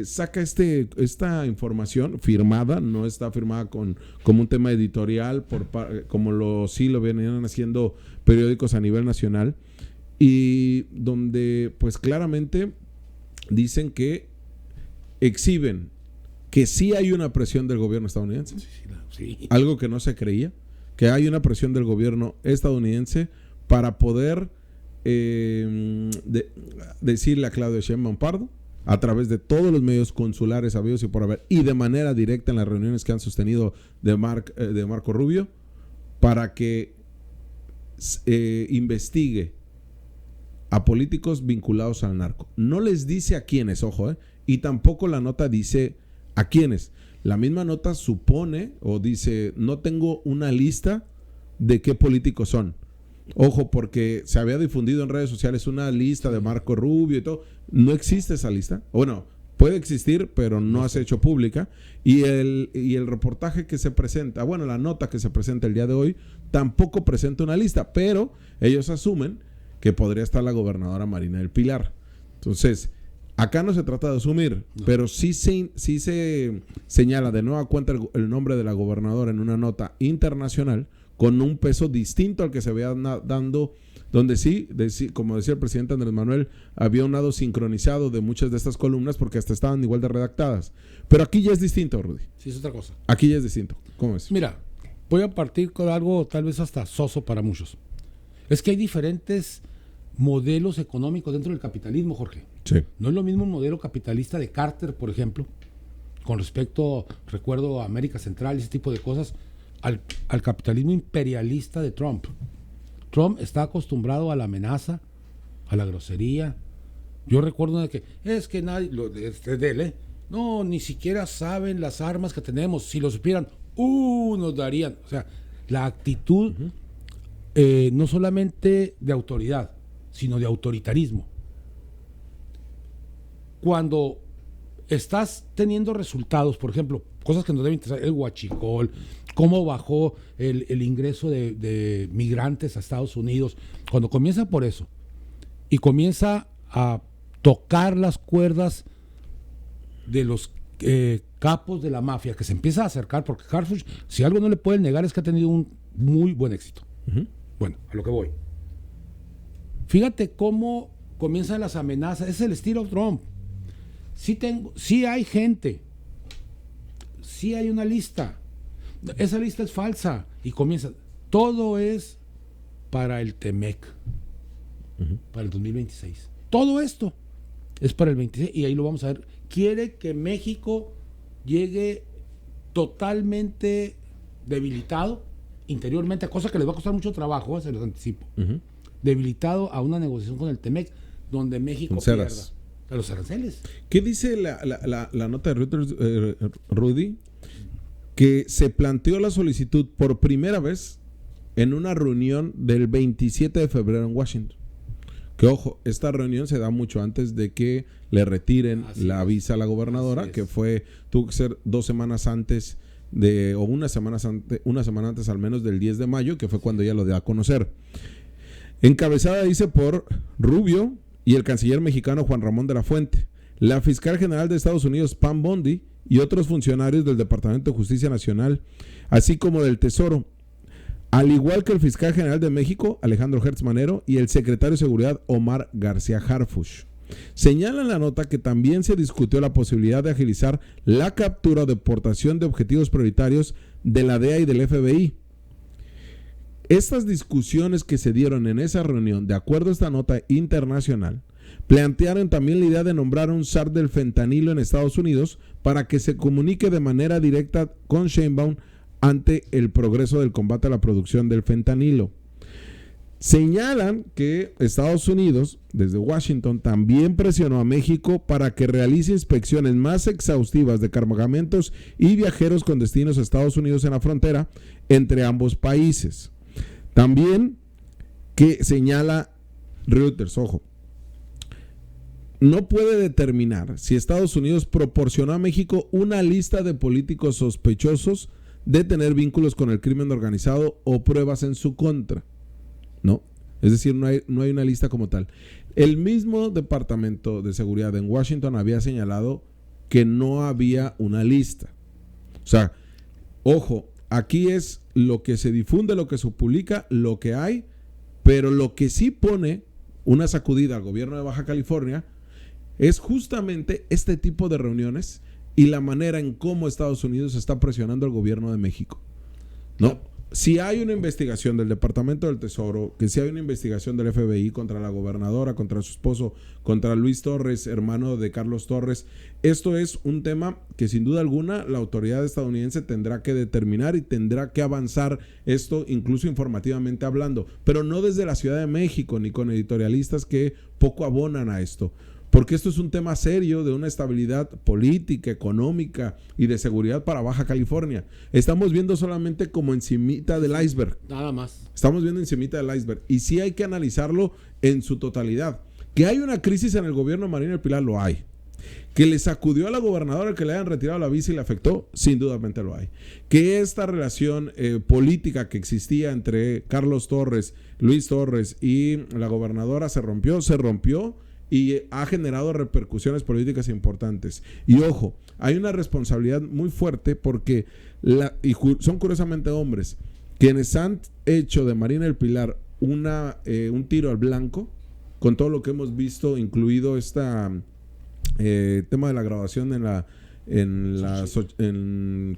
saca esta información firmada, no está firmada como un tema editorial, como sí lo venían haciendo periódicos a nivel nacional, y donde pues claramente dicen que exhiben que sí hay una presión del gobierno estadounidense, algo que no se creía, que hay una presión del gobierno estadounidense para poder decirle a Claudia Sheinbaum Pardo, a través de todos los medios consulares habidos y por haber, y de manera directa en las reuniones que han sostenido de Marco Rubio, para que investigue a políticos vinculados al narco. No les dice a quiénes, ojo, y tampoco la nota dice a quiénes. La misma nota supone o dice, no tengo una lista de qué políticos son. Ojo, porque se había difundido en redes sociales una lista de Marco Rubio y todo. No existe esa lista. Bueno, puede existir, pero no se ha hecho pública. Y el reportaje que se presenta, bueno, la nota que se presenta el día de hoy, tampoco presenta una lista, pero ellos asumen que podría estar la gobernadora Marina del Pilar. Entonces, acá no se trata de asumir, pero sí se señala de nueva cuenta el nombre de la gobernadora en una nota internacional con un peso distinto al que se veía dando, donde sí, como decía el presidente Andrés Manuel, había un lado sincronizado de muchas de estas columnas porque hasta estaban igual de redactadas. Pero aquí ya es distinto, Rudy. Sí, es otra cosa. Aquí ya es distinto. ¿Cómo es? Mira, voy a partir con algo tal vez hasta soso para muchos. Es que hay diferentes modelos económicos dentro del capitalismo, Jorge. Sí. No es lo mismo un modelo capitalista de Carter, por ejemplo, con respecto, recuerdo, a América Central y ese tipo de cosas, al capitalismo imperialista de Trump. Trump está acostumbrado a la amenaza, a la grosería. Yo recuerdo de que es que nadie, de él, no, ni siquiera saben las armas que tenemos. Si lo supieran, nos darían. O sea, la actitud no solamente de autoridad, sino de autoritarismo. Cuando estás teniendo resultados, por ejemplo, cosas que nos deben interesar, el huachicol, cómo bajó el ingreso de migrantes a Estados Unidos, cuando comienza por eso y comienza a tocar las cuerdas de los capos de la mafia, que se empieza a acercar, porque Harfuch, si algo no le pueden negar, es que ha tenido un muy buen éxito. Bueno, a lo que voy. Fíjate cómo comienzan las amenazas, es el estilo Trump. Sí hay gente, sí hay una lista, esa lista es falsa, y comienza, todo es para el TEMEC, para el 2026. Todo esto es para el 26, y ahí lo vamos a ver. Quiere que México llegue totalmente debilitado interiormente, cosa que les va a costar mucho trabajo, se los anticipo. Debilitado a una negociación con el TEMEC, donde México pierda a los aranceles. ¿Qué dice la nota de Reuters, Rudy? Que se planteó la solicitud por primera vez en una reunión del 27 de febrero en Washington. Que ojo, esta reunión se da mucho antes de que le retiren la visa a la gobernadora, que tuvo que ser 2 semanas antes o una semana antes al menos del 10 de mayo, que fue cuando ella lo dio a conocer. Encabezada, dice, por Rubio y el canciller mexicano Juan Ramón de la Fuente, la fiscal general de Estados Unidos Pam Bondi y otros funcionarios del Departamento de Justicia Nacional, así como del Tesoro, al igual que el fiscal general de México, Alejandro Gertz Manero, y el secretario de Seguridad, Omar García Harfuch. Señala en la nota que también se discutió la posibilidad de agilizar la captura o deportación de objetivos prioritarios de la DEA y del FBI. Estas discusiones que se dieron en esa reunión, de acuerdo a esta nota internacional, plantearon también la idea de nombrar un zar del fentanilo en Estados Unidos para que se comunique de manera directa con Sheinbaum ante el progreso del combate a la producción del fentanilo. Señalan que Estados Unidos, desde Washington, también presionó a México para que realice inspecciones más exhaustivas de cargamentos y viajeros con destinos a Estados Unidos en la frontera entre ambos países. También que señala Reuters, ojo, no puede determinar si Estados Unidos proporcionó a México una lista de políticos sospechosos de tener vínculos con el crimen organizado o pruebas en su contra. ¿No? Es decir, no hay una lista como tal. El mismo Departamento de Seguridad en Washington había señalado que no había una lista. O sea, ojo, aquí es lo que se difunde, lo que se publica, lo que hay, pero lo que sí pone una sacudida al gobierno de Baja California es justamente este tipo de reuniones y la manera en cómo Estados Unidos está presionando al gobierno de México, ¿no? Si hay una investigación del Departamento del Tesoro, que si hay una investigación del FBI contra la gobernadora, contra su esposo, contra Luis Torres, hermano de Carlos Torres, esto es un tema que sin duda alguna la autoridad estadounidense tendrá que determinar y tendrá que avanzar esto incluso informativamente hablando, pero no desde la Ciudad de México ni con editorialistas que poco abonan a esto. Porque esto es un tema serio de una estabilidad política, económica y de seguridad para Baja California. Estamos viendo solamente como encimita del iceberg. Nada más. Estamos viendo encimita del iceberg. Y sí hay que analizarlo en su totalidad. Que hay una crisis en el gobierno de Marina del Pilar, lo hay. Que le sacudió a la gobernadora que le hayan retirado la visa y le afectó, sin dudamente lo hay. Que esta relación política que existía entre Carlos Torres, Luis Torres y la gobernadora se rompió y ha generado repercusiones políticas importantes. Y ojo, hay una responsabilidad muy fuerte porque son curiosamente hombres quienes han hecho de Marina del Pilar un tiro al blanco con todo lo que hemos visto, incluido tema de la graduación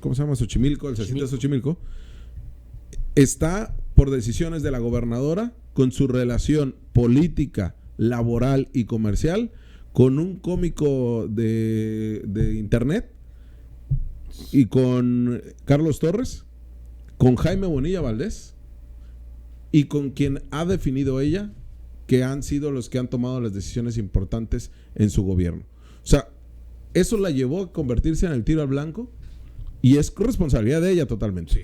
¿cómo se llama? Xochimilco, el CECIT de Xochimilco. Está por decisiones de la gobernadora con su relación política, laboral y comercial con un cómico de internet y con Carlos Torres, con Jaime Bonilla Valdés y con quien ha definido ella que han sido los que han tomado las decisiones importantes en su gobierno. O sea, eso la llevó a convertirse en el tiro al blanco y es responsabilidad de ella totalmente. Sí.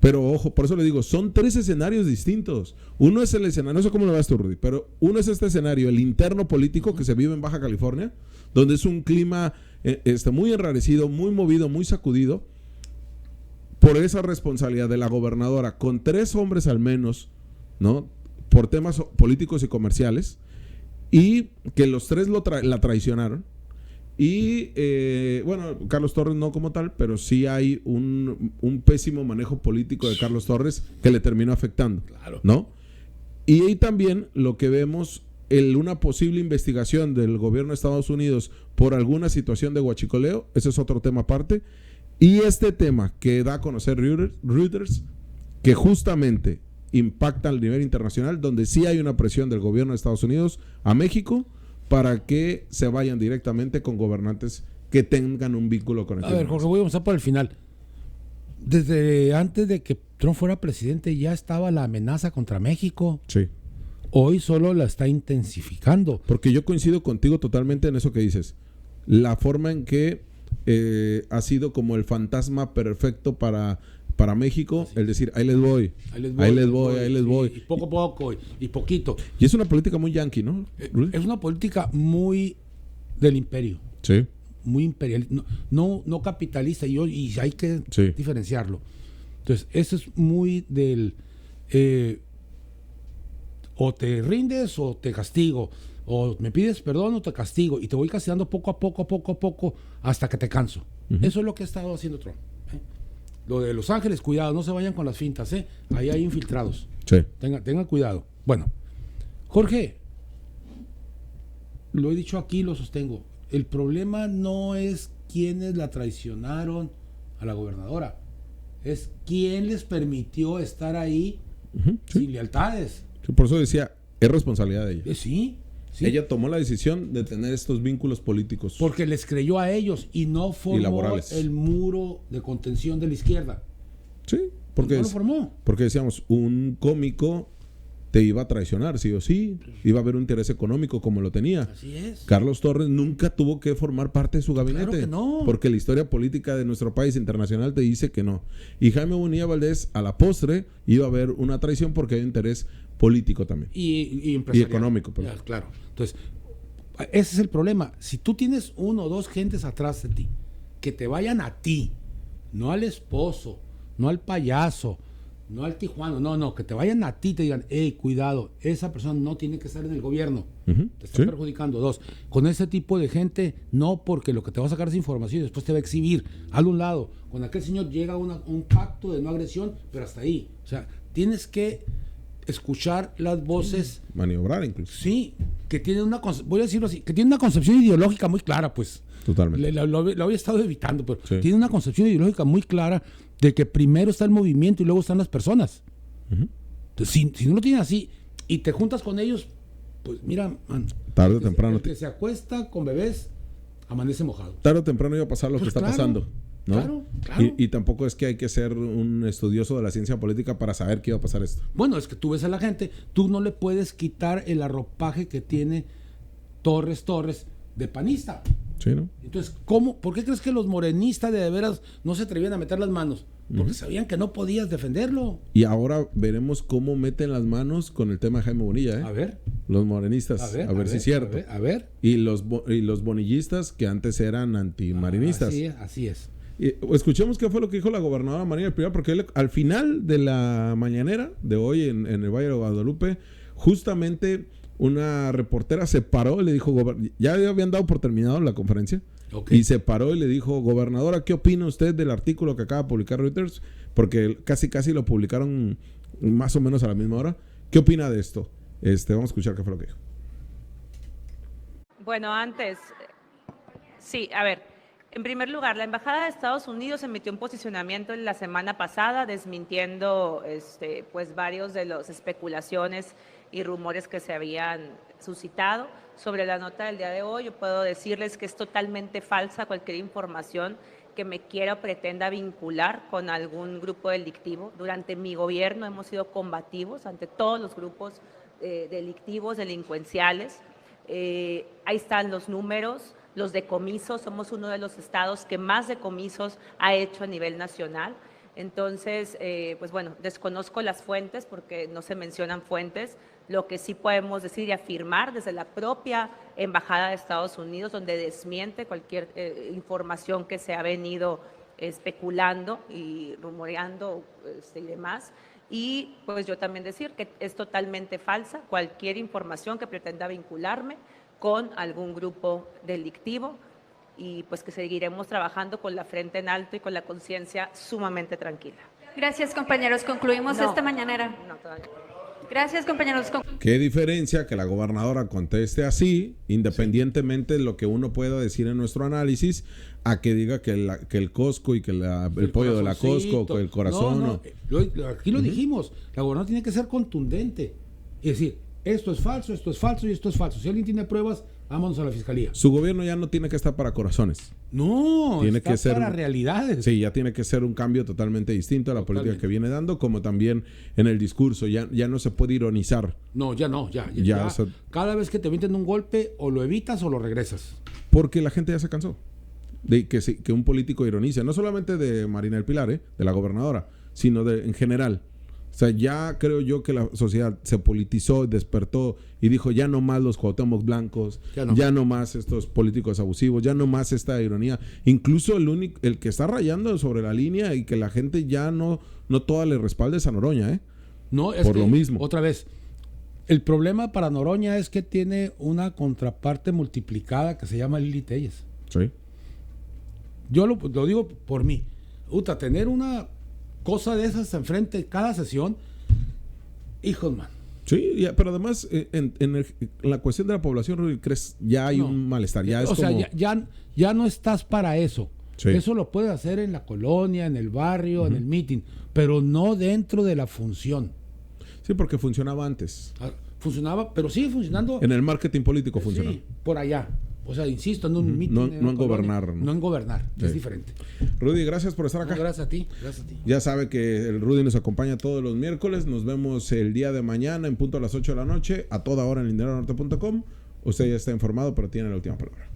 Pero ojo, por eso le digo, son 3 escenarios distintos. Uno es el escenario, no sé cómo lo ves tú, Rudy, pero uno es este escenario, el interno político que se vive en Baja California, donde es un clima muy enrarecido, muy movido, muy sacudido, por esa responsabilidad de la gobernadora, con 3 hombres al menos, ¿no? Por temas políticos y comerciales, y que los 3 la traicionaron. Y bueno, Carlos Torres no como tal, pero sí hay un pésimo manejo político de Carlos Torres que le terminó afectando, Claro. ¿no? Y ahí también lo que vemos, una posible investigación del gobierno de Estados Unidos por alguna situación de huachicoleo, ese es otro tema aparte. Y este tema que da a conocer Reuters, que justamente impacta al nivel internacional, donde sí hay una presión del gobierno de Estados Unidos a México para que se vayan directamente con gobernantes que tengan un vínculo con el A ver, Jorge, voy a empezar por el final. Desde antes de que Trump fuera presidente ya estaba la amenaza contra México. Sí. Hoy solo la está intensificando. Porque yo coincido contigo totalmente en eso que dices. La forma en que ha sido como el fantasma perfecto para México, el decir, ahí les voy. Y poco a poco, y poquito. Y es una política muy yanqui, ¿no? Es una política muy del imperio. Sí. Muy imperial, no capitalista, y hay que diferenciarlo. Entonces, eso es muy del o te rindes o te castigo, o me pides perdón o te castigo, y te voy castigando poco a poco hasta que te canso. Eso es lo que ha estado haciendo Trump. Lo de Los Ángeles, cuidado, no se vayan con las fintas, ahí hay infiltrados. Sí. Tengan cuidado. Bueno, Jorge, lo he dicho aquí, lo sostengo. El problema no es quiénes la traicionaron a la gobernadora, es quién les permitió estar ahí sin lealtades. Sí, por eso decía, es responsabilidad de ella. Sí. Ella tomó la decisión de tener estos vínculos políticos. Porque les creyó a ellos y no formó el muro de contención de la izquierda. Sí, porque no lo formó. Porque decíamos, un cómico te iba a traicionar, sí o sí. Iba a haber un interés económico como lo tenía. Así es. Carlos Torres nunca tuvo que formar parte de su gabinete. Claro que no. Porque la historia política de nuestro país internacional te dice que no. Y Jaime Bonilla Valdés, a la postre, iba a haber una traición porque hay interés político también. Y económico. Ya, claro. Entonces, ese es el problema. Si tú tienes 1 o 2 gentes atrás de ti, que te vayan a ti, no al esposo, no al payaso, no al tijuano, no, que te vayan a ti y te digan, cuidado, esa persona no tiene que estar en el gobierno, te está perjudicando. 2, con ese tipo de gente, no, porque lo que te va a sacar es información y después te va a exhibir, hazlo a un lado. Con aquel señor llega un pacto de no agresión, pero hasta ahí. O sea, tienes que escuchar las voces. Maniobrar incluso. Sí, que tienen voy a decirlo así, que tienen una concepción ideológica muy clara, pues. Totalmente. Lo había estado evitando, pero tiene una concepción ideológica muy clara de que primero está el movimiento y luego están las personas. Entonces, si no lo tienes así y te juntas con ellos, pues mira, man, tarde o temprano. El que se acuesta con bebés amanece mojado. Tarde o temprano iba a pasar lo que está pasando, ¿no? Claro. Y tampoco es que hay que ser un estudioso de la ciencia política para saber que iba a pasar esto. Bueno, es que tú ves a la gente, tú no le puedes quitar el arropaje que tiene Torres de panista. Sí, ¿no? Entonces, ¿por qué crees que los morenistas de veras no se atrevían a meter las manos? Porque sabían que no podías defenderlo. Y ahora veremos cómo meten las manos con el tema de Jaime Bonilla, ¿eh? A ver. Los morenistas, a ver si es cierto. A ver. Y los bonillistas que antes eran antimarinistas. Así es. Y escuchemos qué fue lo que dijo la gobernadora Marina del Pilar, porque al final de la mañanera de hoy en el Valle de Guadalupe, justamente una reportera se paró y le dijo, ya habían dado por terminado la conferencia, y se paró y le dijo, gobernadora, ¿qué opina usted del artículo que acaba de publicar Reuters? Porque casi lo publicaron más o menos a la misma hora. ¿Qué opina de esto? Vamos a escuchar qué fue lo que dijo. Bueno, sí, a ver, en primer lugar, la Embajada de Estados Unidos emitió un posicionamiento la semana pasada desmintiendo pues varios de las especulaciones y rumores que se habían suscitado. Sobre la nota del día de hoy, yo puedo decirles que es totalmente falsa cualquier información que me quiera o pretenda vincular con algún grupo delictivo. Durante mi gobierno hemos sido combativos ante todos los grupos delictivos, delincuenciales. Ahí están los números, los decomisos. Somos uno de los estados que más decomisos ha hecho a nivel nacional. Entonces, pues bueno, desconozco las fuentes porque no se mencionan fuentes. Lo que sí podemos decir y afirmar desde la propia Embajada de Estados Unidos, donde desmiente cualquier información que se ha venido especulando y rumoreando y demás. Y pues yo también decir que es totalmente falsa cualquier información que pretenda vincularme con algún grupo delictivo, y pues que seguiremos trabajando con la frente en alto y con la conciencia sumamente tranquila. Gracias, compañeros. Concluimos esta mañanera. No, todavía no. Gracias, compañeros. Qué diferencia que la gobernadora conteste así, independientemente de lo que uno pueda decir en nuestro análisis, a que diga que el Costco y que el pollo de la Costco, que el corazón. Aquí lo dijimos, la gobernadora tiene que ser contundente y decir, esto es falso y esto es falso. Si alguien tiene pruebas, vámonos a la fiscalía. Su gobierno ya no tiene que estar para corazones. No, tiene está que ser para realidades. Sí, ya tiene que ser un cambio totalmente distinto a la política que viene dando, como también en el discurso. Ya no se puede ironizar. No, ya no. Ya, o sea, cada vez que te meten un golpe, o lo evitas o lo regresas. Porque la gente ya se cansó de que un político ironice. No solamente de Marina del Pilar, de la gobernadora, sino en general. O sea, ya creo yo que la sociedad se politizó, despertó y dijo, ya no más los Cuauhtémoc blancos, ya no más estos políticos abusivos, ya no más esta ironía. Incluso el que está rayando sobre la línea y que la gente ya no toda le respalde es a Noroña, No, es por lo mismo. Otra vez, el problema para Noroña es que tiene una contraparte multiplicada que se llama Lili Telles. Sí. Yo lo digo por mí. Tener una cosa de esas enfrente cada sesión, hijos, man. Sí, pero además en la cuestión de la población, Rudy, ¿crees? Ya hay un malestar. Ya es ya no estás para eso. Sí. Eso lo puedes hacer en la colonia, en el barrio, en el meeting, pero no dentro de la función. Sí, porque funcionaba antes. Funcionaba, pero sigue funcionando. En el marketing político funcionó. Sí, por allá. O sea, insisto, en un meeting. No en gobernar. No en gobernar, es diferente. Rudy, gracias por estar acá. Gracias a ti. Ya sabe que el Rudy nos acompaña todos los miércoles. Nos vemos el día de mañana en punto a las 8 de la noche, a toda hora en linderonorte.com. Usted ya está informado, pero tiene la última palabra.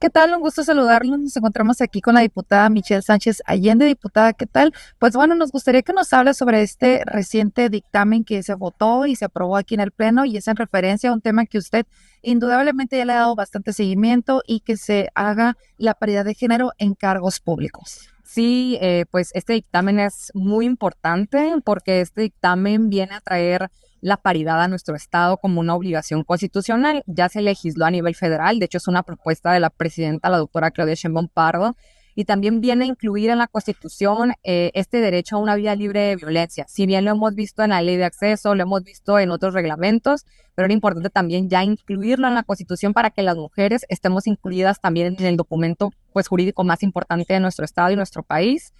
¿Qué tal? Un gusto saludarlos. Nos encontramos aquí con la diputada Michelle Sánchez Allende. Diputada, ¿qué tal? Pues bueno, nos gustaría que nos hable sobre este reciente dictamen que se votó y se aprobó aquí en el Pleno, y es en referencia a un tema que usted indudablemente ya le ha dado bastante seguimiento, y que se haga la paridad de género en cargos públicos. Sí, pues este dictamen es muy importante porque este dictamen viene a traer la paridad a nuestro estado como una obligación constitucional. Ya se legisló a nivel federal, de hecho es una propuesta de la presidenta, la doctora Claudia Sheinbaum Pardo, y también viene a incluir en la Constitución este derecho a una vida libre de violencia. Si bien lo hemos visto en la ley de acceso, lo hemos visto en otros reglamentos, pero era importante también ya incluirlo en la Constitución para que las mujeres estemos incluidas también en el documento pues, jurídico más importante de nuestro estado y nuestro país.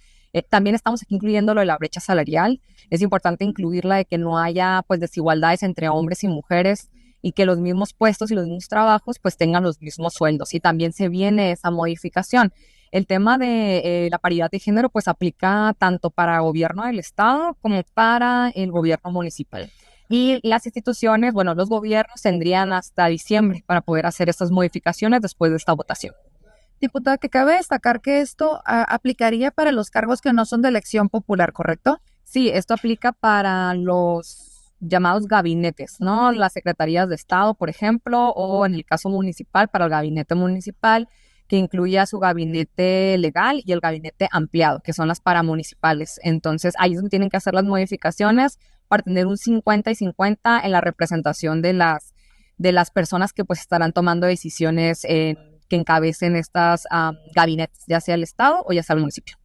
También estamos aquí incluyendo lo de la brecha salarial. Es importante incluirla de que no haya pues, desigualdades entre hombres y mujeres y que los mismos puestos y los mismos trabajos pues tengan los mismos sueldos. Y también se viene esa modificación. El tema de la paridad de género pues aplica tanto para el gobierno del estado como para el gobierno municipal. Y las instituciones, bueno, los gobiernos tendrían hasta diciembre para poder hacer estas modificaciones después de esta votación. Diputada, que cabe destacar que esto aplicaría para los cargos que no son de elección popular, ¿correcto? Sí, esto aplica para los llamados gabinetes, ¿no? Las secretarías de Estado, por ejemplo, o en el caso municipal, para el gabinete municipal, que incluye a su gabinete legal y el gabinete ampliado, que son las paramunicipales. Entonces, ahí es donde tienen que hacer las modificaciones para tener un 50 y 50 en la representación de las personas que pues estarán tomando decisiones que encabecen estas gabinetes, ya sea el Estado o ya sea el municipio.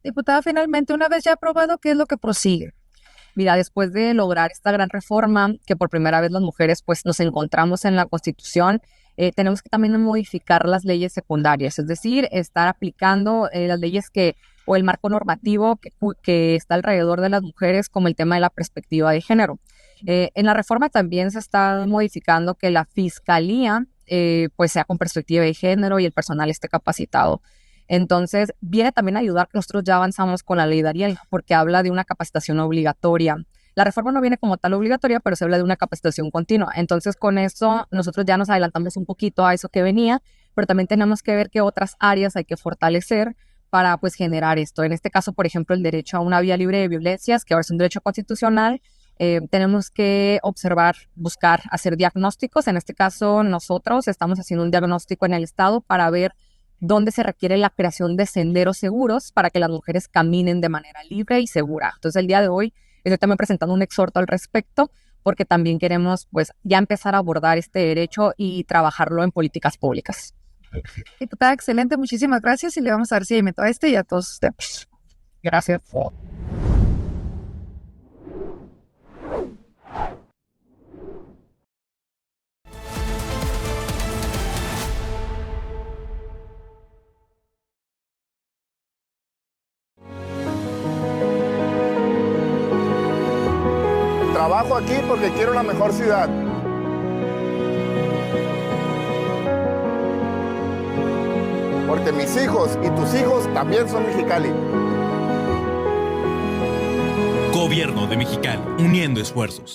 Diputada, finalmente, una vez ya aprobado, ¿qué es lo que prosigue? Mira, después de lograr esta gran reforma, que por primera vez las mujeres pues nos encontramos en la Constitución, tenemos que también modificar las leyes secundarias, es decir, estar aplicando las leyes o el marco normativo que está alrededor de las mujeres, como el tema de la perspectiva de género. En la reforma también se está modificando que la fiscalía pues sea con perspectiva de género y el personal esté capacitado. Entonces, viene también a ayudar que nosotros ya avanzamos con la ley de Ariel, porque habla de una capacitación obligatoria. La reforma no viene como tal obligatoria, pero se habla de una capacitación continua. Entonces, con eso, nosotros ya nos adelantamos un poquito a eso que venía, pero también tenemos que ver qué otras áreas hay que fortalecer para, pues, generar esto. En este caso, por ejemplo, el derecho a una vida libre de violencias, que ahora es un derecho constitucional. Tenemos que observar, buscar, hacer diagnósticos. En este caso, nosotros estamos haciendo un diagnóstico en el Estado para ver dónde se requiere la creación de senderos seguros para que las mujeres caminen de manera libre y segura. Entonces, el día de hoy estoy también presentando un exhorto al respecto porque también queremos pues ya empezar a abordar este derecho y trabajarlo en políticas públicas. Diputada, excelente, muchísimas gracias y le vamos a dar seguimiento a este y a todos los temas. Gracias. Trabajo aquí porque quiero la mejor ciudad. Porque mis hijos y tus hijos también son Mexicali. Gobierno de Mexicali, uniendo esfuerzos.